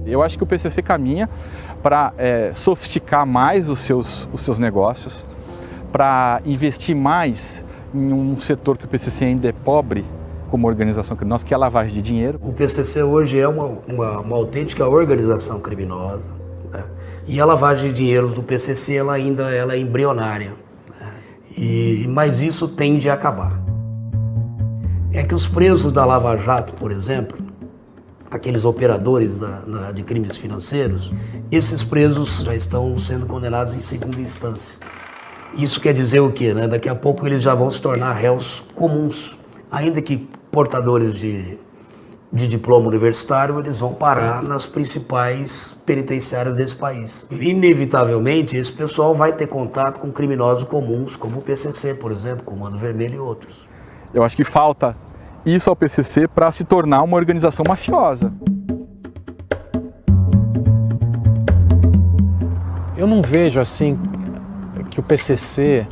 Eu acho que o PCC caminha para sofisticar mais os seus negócios, para investir mais em um setor que o PCC ainda é pobre como organização criminosa, que é a lavagem de dinheiro. O PCC hoje é uma autêntica organização criminosa, né? E a lavagem de dinheiro do PCC ela ainda é embrionária, né? Mas isso tende a acabar. É que os presos da Lava Jato, por exemplo, aqueles operadores de crimes financeiros, esses presos já estão sendo condenados em segunda instância. Isso quer dizer o quê, né? Daqui a pouco eles já vão se tornar réus comuns. Ainda que portadores de diploma universitário, eles vão parar nas principais penitenciárias desse país. Inevitavelmente, esse pessoal vai ter contato com criminosos comuns, como o PCC, por exemplo, Comando Vermelho e outros. Eu acho que falta isso ao PCC para se tornar uma organização mafiosa. Eu não vejo assim que o PCC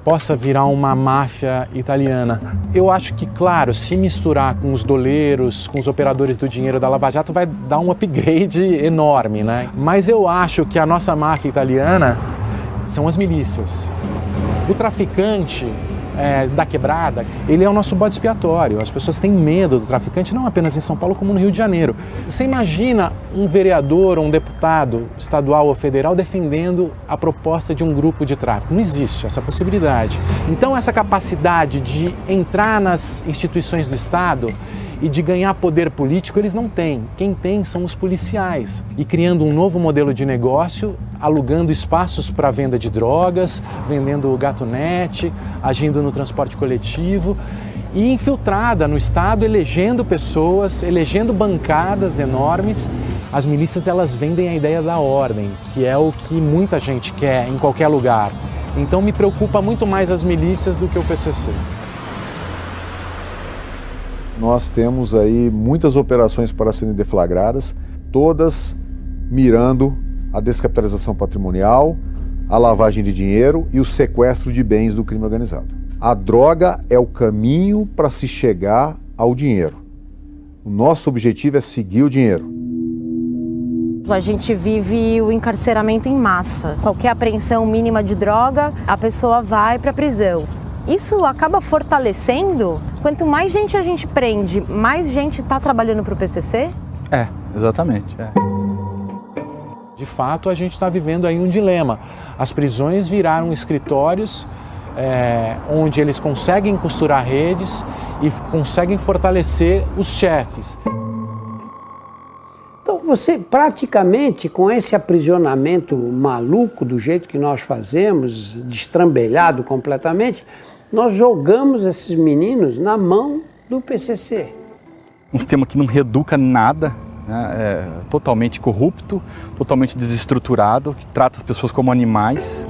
possa virar uma máfia italiana. Eu acho que, claro, se misturar com os doleiros, com os operadores do dinheiro da Lava Jato, vai dar um upgrade enorme, né? Mas eu acho que a nossa máfia italiana são as milícias. O traficante da quebrada, ele é o nosso bode expiatório. As pessoas têm medo do traficante, não apenas em São Paulo, como no Rio de Janeiro. Você imagina um vereador ou um deputado estadual ou federal defendendo a proposta de um grupo de tráfico? Não existe essa possibilidade. Então, essa capacidade de entrar nas instituições do Estado e de ganhar poder político, eles não têm. Quem tem são os policiais. E criando um novo modelo de negócio, alugando espaços para venda de drogas, vendendo gatunete, agindo no transporte coletivo e infiltrada no Estado, elegendo pessoas, elegendo bancadas enormes. As milícias, elas vendem a ideia da ordem, que é o que muita gente quer em qualquer lugar. Então me preocupa muito mais as milícias do que o PCC. Nós temos aí muitas operações para serem deflagradas, todas mirando a descapitalização patrimonial, a lavagem de dinheiro e o sequestro de bens do crime organizado. A droga é o caminho para se chegar ao dinheiro. O nosso objetivo é seguir o dinheiro. A gente vive o encarceramento em massa. Qualquer apreensão mínima de droga, a pessoa vai para a prisão. Isso acaba fortalecendo? Quanto mais gente a gente prende, mais gente está trabalhando para o PCC? Exatamente. De fato, a gente está vivendo aí um dilema. As prisões viraram escritórios onde eles conseguem costurar redes e conseguem fortalecer os chefes. Então, você praticamente, com esse aprisionamento maluco do jeito que nós fazemos, destrambelhado completamente, nós jogamos esses meninos na mão do PCC. Um sistema que não reeduca nada, né? É totalmente corrupto, totalmente desestruturado, que trata as pessoas como animais.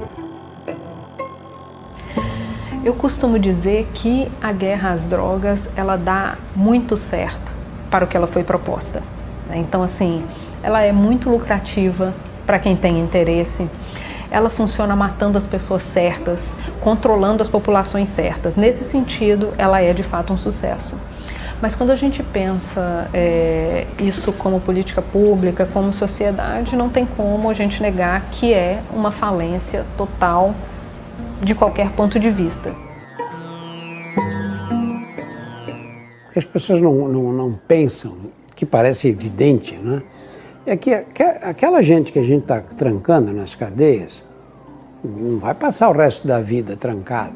Eu costumo dizer que a guerra às drogas, ela dá muito certo para o que ela foi proposta. Então, assim, ela é muito lucrativa para quem tem interesse. Ela funciona matando as pessoas certas, controlando as populações certas. Nesse sentido, ela é de fato um sucesso. Mas quando a gente pensa isso como política pública, como sociedade, não tem como a gente negar que é uma falência total de qualquer ponto de vista. O que as pessoas não pensam, que parece evidente, né? É que aquela gente que a gente está trancando nas cadeias não vai passar o resto da vida trancado.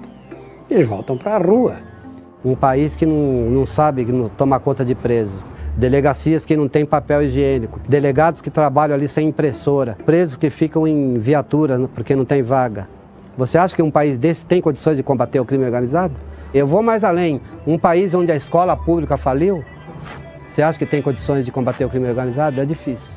Eles voltam para a rua. Um país que não sabe tomar conta de preso. Delegacias que não têm papel higiênico. Delegados que trabalham ali sem impressora. Presos que ficam em viatura porque não tem vaga. Você acha que um país desse tem condições de combater o crime organizado? Eu vou mais além. Um país onde a escola pública faliu, você acha que tem condições de combater o crime organizado? É difícil.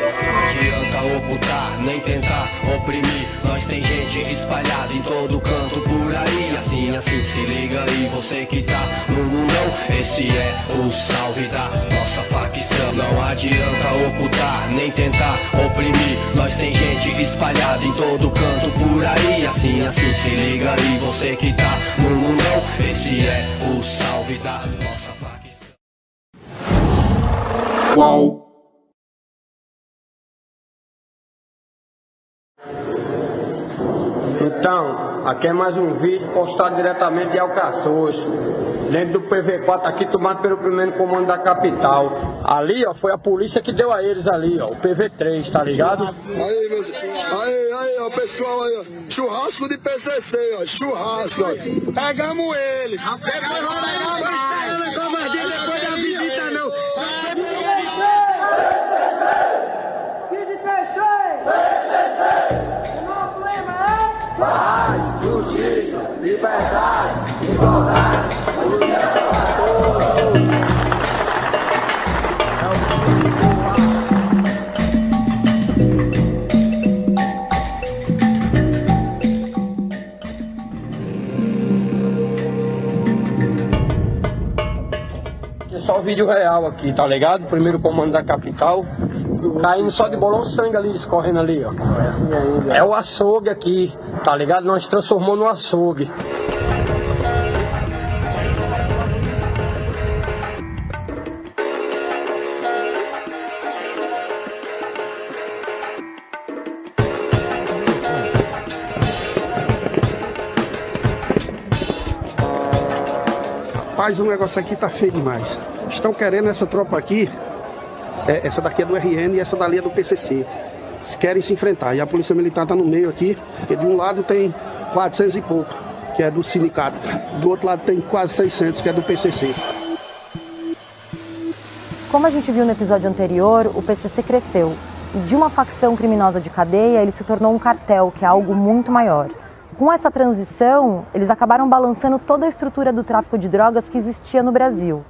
Não adianta ocultar, nem tentar oprimir. Nós tem gente espalhada em todo canto por aí. Assim, se liga aí, você que tá no mundão. Esse é o salve da nossa facção. Não adianta ocultar, nem tentar oprimir. Nós tem gente espalhada em todo canto por aí. Assim, se liga aí, você que tá no mundão. Esse é o salve da nossa facção. Qual? Então, aqui é mais um vídeo postado diretamente de Alcaçuz, dentro do PV4 aqui, tomado pelo primeiro comando da capital. Ali, ó, foi a polícia que deu a eles ali, ó, o PV3, tá ligado? Aí, ó, pessoal, aí, ó, churrasco de PCC, ó, churrasco, ó. Pegamos eles. Depois da visita, não. Paz, justiça, liberdade, igualdade, união para todos. Aqui é só o vídeo real aqui, tá ligado? Primeiro comando da capital. Caindo só de bolão sangue ali, escorrendo ali, ó. É o açougue aqui, tá ligado? Nós transformamos no açougue. Rapaz, o negócio aqui tá feio demais. Estão querendo essa tropa aqui. Essa daqui é do RN e essa dali é do PCC. Eles querem se enfrentar. E a Polícia Militar está no meio aqui, porque de um lado tem 400 e pouco, que é do sindicato. Do outro lado tem quase 600, que é do PCC. Como a gente viu no episódio anterior, o PCC cresceu. E de uma facção criminosa de cadeia, ele se tornou um cartel, que é algo muito maior. Com essa transição, eles acabaram balançando toda a estrutura do tráfico de drogas que existia no Brasil.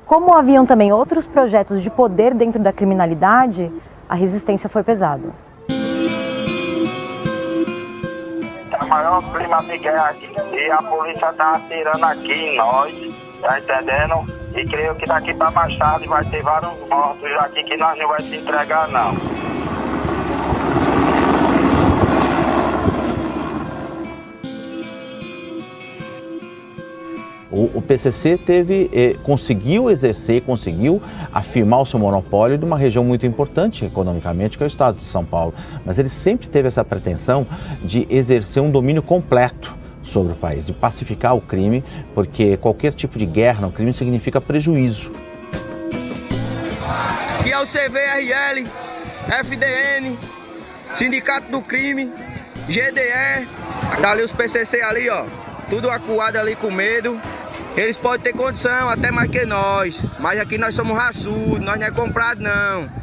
Como haviam também outros projetos de poder dentro da criminalidade, a resistência foi pesada. É o maior clima de guerra aqui e a polícia tá atirando aqui em nós, tá entendendo? E creio que daqui para mais tarde vai ter vários mortos aqui que nós não vamos se entregar não. O PCC conseguiu afirmar o seu monopólio de uma região muito importante economicamente, que é o estado de São Paulo. Mas ele sempre teve essa pretensão de exercer um domínio completo sobre o país, de pacificar o crime, porque qualquer tipo de guerra no crime significa prejuízo. Aqui é o CVRL, FDN, Sindicato do Crime, GDE, tá ali os PCC ali, ó, tudo acuado ali com medo. Eles podem ter condição, até mais que nós. Mas aqui nós somos raçudos, nós não é comprado não.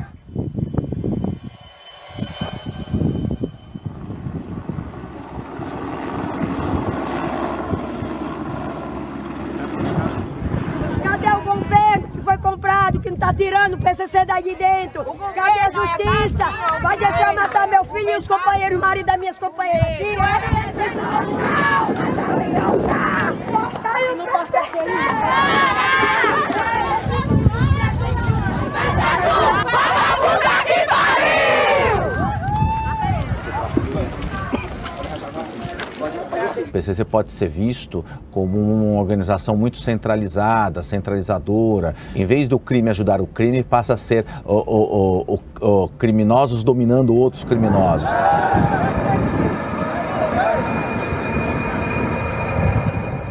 Cadê o governo que foi comprado, que não tá tirando o PCC daí de dentro? Cadê a justiça? Vai deixar matar meu filho e os companheiros, o marido das minhas companheiras aqui? Eu não posso ter O PCC pode ser visto como uma organização muito centralizada, centralizadora. Em vez do crime ajudar o crime, passa a ser criminosos dominando outros criminosos.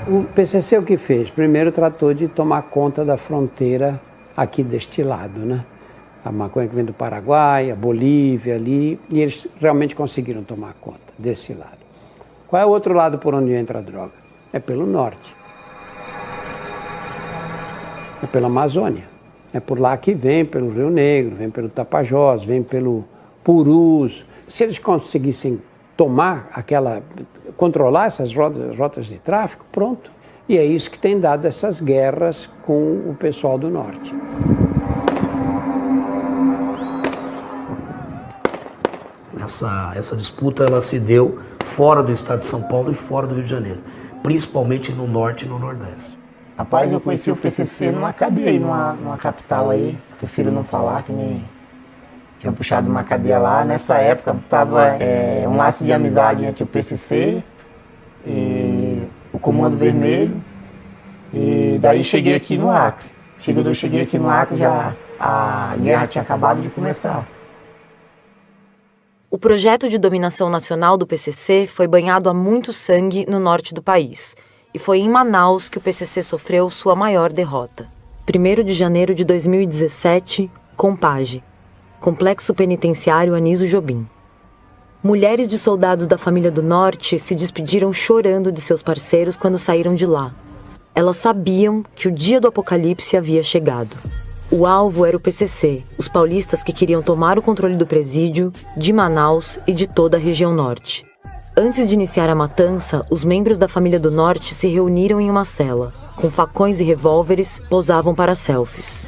O PCC o que fez? Primeiro tratou de tomar conta da fronteira aqui deste lado, né? A maconha que vem do Paraguai, a Bolívia ali, e eles realmente conseguiram tomar conta desse lado. Qual é o outro lado por onde entra a droga? É pelo norte. É pela Amazônia. É por lá que vem, pelo Rio Negro, vem pelo Tapajós, vem pelo Purus. Se eles conseguissem controlar essas rotas de tráfico, pronto. E é isso que tem dado essas guerras com o pessoal do norte. Essa disputa ela se deu fora do estado de São Paulo e fora do Rio de Janeiro, principalmente no norte e no nordeste. Rapaz, eu conheci o PCC numa cadeia aí, numa capital aí, prefiro não falar, que nem tinha puxado uma cadeia lá. Nessa época tava um laço de amizade entre o PCC e o Comando Vermelho, e daí cheguei aqui no Acre. Eu cheguei aqui no Acre, já a guerra tinha acabado de começar. O projeto de dominação nacional do PCC foi banhado a muito sangue no norte do país, e foi em Manaus que o PCC sofreu sua maior derrota. 1º de janeiro de 2017, Compage, Complexo Penitenciário Anísio Jobim. Mulheres de soldados da família do Norte se despediram chorando de seus parceiros quando saíram de lá. Elas sabiam que o dia do apocalipse havia chegado. O alvo era o PCC, os paulistas que queriam tomar o controle do presídio, de Manaus e de toda a região norte. Antes de iniciar a matança, os membros da família do Norte se reuniram em uma cela. Com facões e revólveres, posavam para selfies.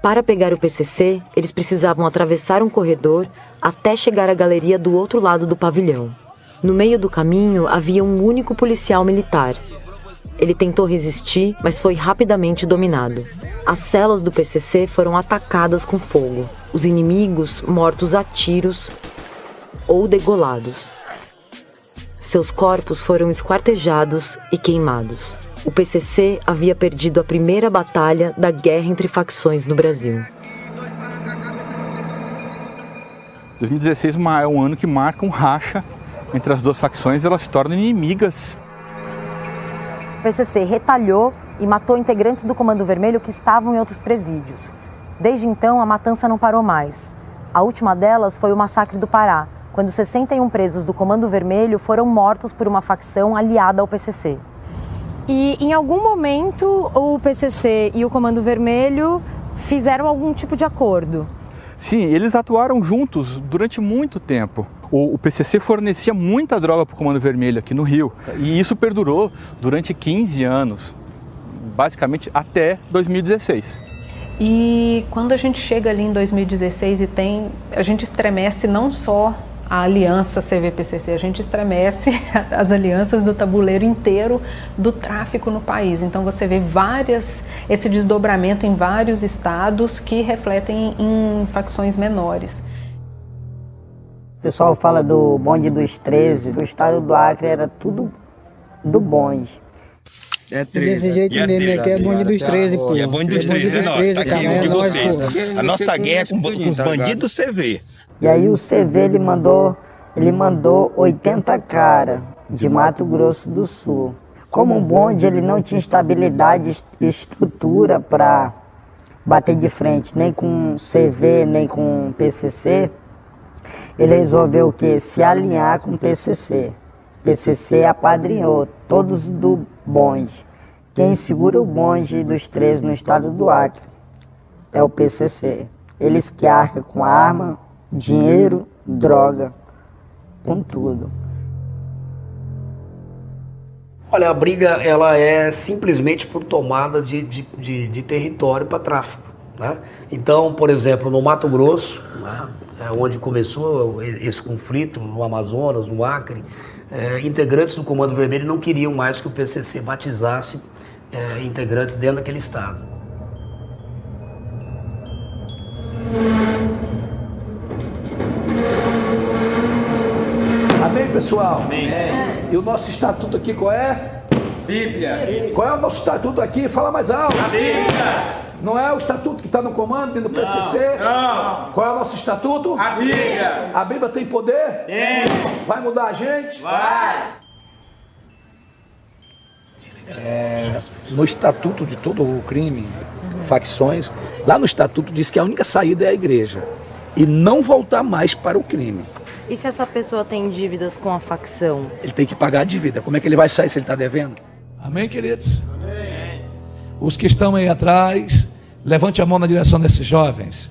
Para pegar o PCC, eles precisavam atravessar um corredor até chegar à galeria do outro lado do pavilhão. No meio do caminho havia um único policial militar. Ele tentou resistir, mas foi rapidamente dominado. As celas do PCC foram atacadas com fogo. Os inimigos mortos a tiros ou degolados. Seus corpos foram esquartejados e queimados. O PCC havia perdido a primeira batalha da guerra entre facções no Brasil. 2016 é um ano que marca um racha entre as duas facções e elas se tornam inimigas. O PCC retalhou e matou integrantes do Comando Vermelho que estavam em outros presídios. Desde então, a matança não parou mais. A última delas foi o massacre do Pará, quando 61 presos do Comando Vermelho foram mortos por uma facção aliada ao PCC. E em algum momento o PCC e o Comando Vermelho fizeram algum tipo de acordo? Sim, eles atuaram juntos durante muito tempo. O PCC fornecia muita droga para o Comando Vermelho aqui no Rio. E isso perdurou durante 15 anos, basicamente até 2016. E quando a gente chega ali em 2016 a gente estremece não só a aliança CV-PCC, a gente estremece as alianças do tabuleiro inteiro do tráfico no país. Então você vê esse desdobramento em vários estados que refletem em facções menores. O pessoal fala do bonde dos 13, do estado do Acre era tudo do bonde. É 13. Desse jeito mesmo, aqui é bonde dos 13, pô. É bonde dos 13, é nós. A nossa guerra é com os bandidos CV. E aí o CV ele mandou 80 caras de Mato Grosso do Sul. Como um bonde ele não tinha estabilidade e estrutura para bater de frente, nem com CV, nem com PCC, ele resolveu o quê? Se alinhar com o PCC. PCC apadrinhou todos do bonde. Quem segura o bonde dos 13 no estado do Acre é o PCC. Eles que arcam com arma, dinheiro, droga, com tudo. Olha, a briga ela é simplesmente por tomada de território para tráfico, né? Então, por exemplo, no Mato Grosso, né, onde começou esse conflito, no Amazonas, no Acre, integrantes do Comando Vermelho não queriam mais que o PCC batizasse integrantes dentro daquele estado. Amém, pessoal? Amém. E o nosso estatuto aqui qual é? Bíblia. Qual é o nosso estatuto aqui? Fala mais alto. A Bíblia. Não é o estatuto que está no comando, dentro do PCC? Não. Qual é o nosso estatuto? A Bíblia. A Bíblia tem poder? Tem. Vai mudar a gente? Vai. No estatuto de todo o crime, facções, lá no estatuto diz que a única saída é a igreja e não voltar mais para o crime. E se essa pessoa tem dívidas com a facção? Ele tem que pagar a dívida. Como é que ele vai sair se ele está devendo? Amém, queridos? Amém. Os que estão aí atrás, levante a mão na direção desses jovens.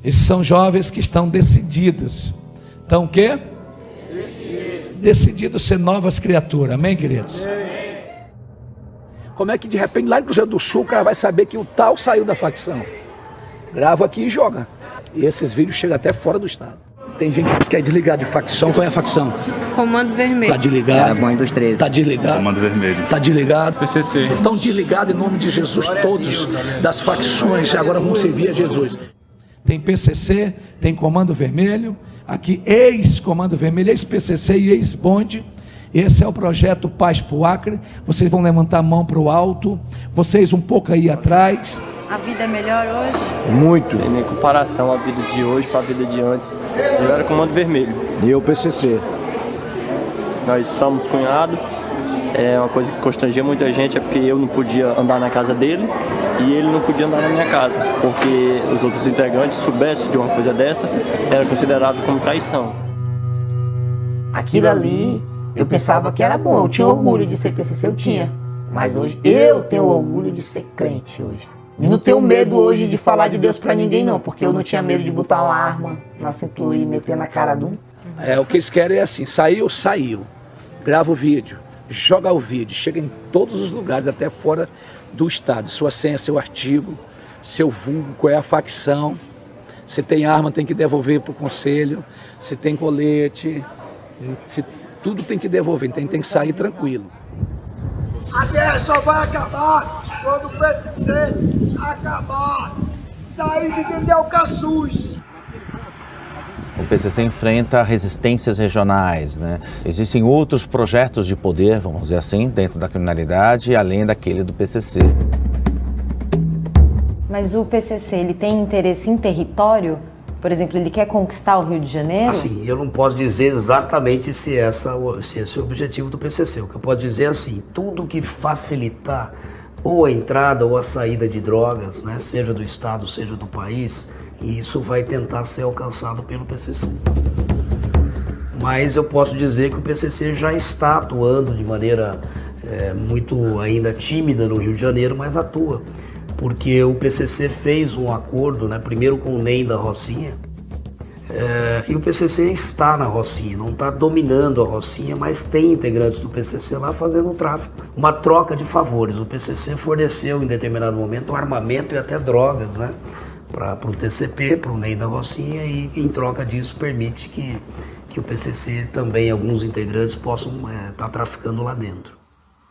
Esses são jovens que estão decididos. Estão o quê? Decididos a ser novas criaturas. Amém, queridos? Amém. Como é que de repente lá em Cruzeiro do Sul o cara vai saber que o tal saiu da facção? Grava aqui e joga. E esses vídeos chegam até fora do estado. Tem gente que quer desligar de facção. Qual é a facção? Comando Vermelho. Tá desligado? É bom dos 13. Tá desligado? Comando Vermelho. Tá desligado? PCC. Estão desligados em nome de Jesus todos, das facções, agora vão servir a Jesus. Tem PCC, tem Comando Vermelho, aqui ex-Comando Vermelho, ex-PCC e ex-Bonde. Esse é o projeto Paz pro Acre. Vocês vão levantar a mão pro alto, vocês um pouco aí atrás. A vida é melhor hoje? Muito. Tem nem comparação a vida de hoje com a vida de antes. Eu era Comando Vermelho. E eu PCC. Nós somos cunhados. É uma coisa que constrangia muita gente, é porque eu não podia andar na casa dele e ele não podia andar na minha casa, porque os outros integrantes soubessem de uma coisa dessa, era considerado como traição. Aquilo ali, eu pensava que era bom, eu tinha orgulho de ser PCC, eu tinha. Mas hoje, eu tenho orgulho de ser crente hoje. E não tenho medo hoje de falar de Deus pra ninguém não, porque eu não tinha medo de botar uma arma na cintura e meter na cara de um. O que eles querem é assim, saiu. Grava o vídeo, joga o vídeo, chega em todos os lugares, até fora do estado. Sua senha, seu artigo, seu vulgo, qual é a facção. Se tem arma, tem que devolver pro conselho. Se tem colete, tudo tem que devolver, tem que sair tranquilo. A guerra só vai acabar quando o PCC acabar. Sair de dentro de Alcaçuz. O PCC enfrenta resistências regionais, né? Existem outros projetos de poder, vamos dizer assim, dentro da criminalidade, além daquele do PCC. Mas o PCC, ele tem interesse em território? Por exemplo, ele quer conquistar o Rio de Janeiro? Assim, eu não posso dizer exatamente se esse é o objetivo do PCC. O que eu posso dizer é assim, tudo que facilitar ou a entrada ou a saída de drogas, né, seja do estado, seja do país, isso vai tentar ser alcançado pelo PCC. Mas eu posso dizer que o PCC já está atuando de maneira muito ainda tímida no Rio de Janeiro, mas atua. Porque o PCC fez um acordo, né, primeiro com o NEM da Rocinha, e o PCC está na Rocinha, não está dominando a Rocinha, mas tem integrantes do PCC lá fazendo o tráfico. Uma troca de favores. O PCC forneceu em determinado momento armamento e até drogas, né, para o TCP, para o NEM da Rocinha, e em troca disso permite que o PCC também, alguns integrantes, possam estar traficando lá dentro.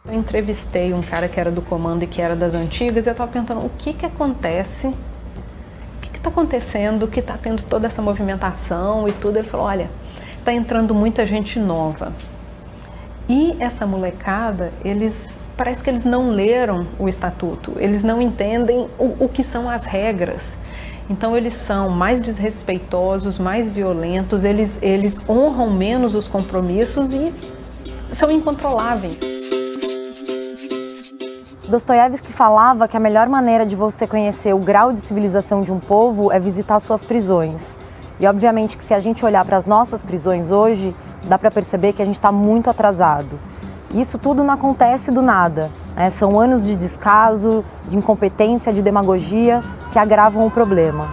Eu entrevistei um cara que era do comando e que era das antigas, e eu estava perguntando o que acontece, o que está acontecendo, que está tendo toda essa movimentação e tudo. Ele falou, olha, está entrando muita gente nova. E essa molecada, parece que eles não leram o estatuto, eles não entendem o que são as regras. Então eles são mais desrespeitosos, mais violentos, eles honram menos os compromissos e são incontroláveis. Dostoiévski falava que a melhor maneira de você conhecer o grau de civilização de um povo é visitar suas prisões. E obviamente que se a gente olhar para as nossas prisões hoje, dá para perceber que a gente está muito atrasado. E isso tudo não acontece do nada. São anos de descaso, de incompetência, de demagogia que agravam o problema.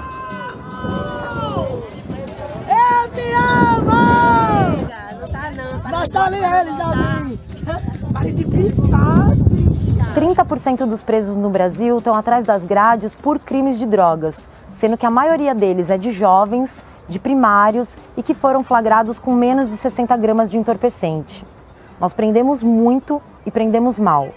Eu te amo! Basta ali ele, Javi! Pare de gritar! 30% dos presos no Brasil estão atrás das grades por crimes de drogas, sendo que a maioria deles é de jovens, de primários e que foram flagrados com menos de 60 gramas de entorpecente. Nós prendemos muito e prendemos mal.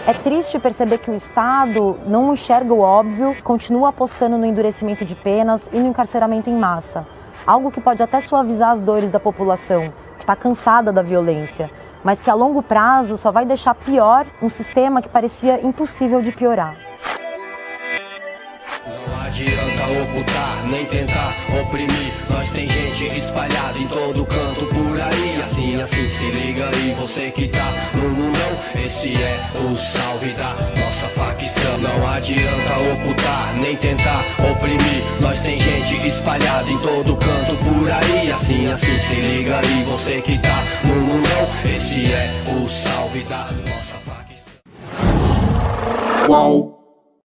É triste perceber que o Estado não enxerga o óbvio, continua apostando no endurecimento de penas e no encarceramento em massa. Algo que pode até suavizar as dores da população, que está cansada da violência, mas que a longo prazo só vai deixar pior um sistema que parecia impossível de piorar. Não adianta ocultar, nem tentar oprimir. Nós tem gente espalhada em todo canto por aí. Assim, se liga aí, você que tá no mundão. Esse é o salve da nossa facção. Não adianta ocultar, nem tentar oprimir. Nós tem gente espalhada em todo canto por aí. Assim, se liga aí, você que tá no mundão. Esse é o salve da nossa facção. Uau!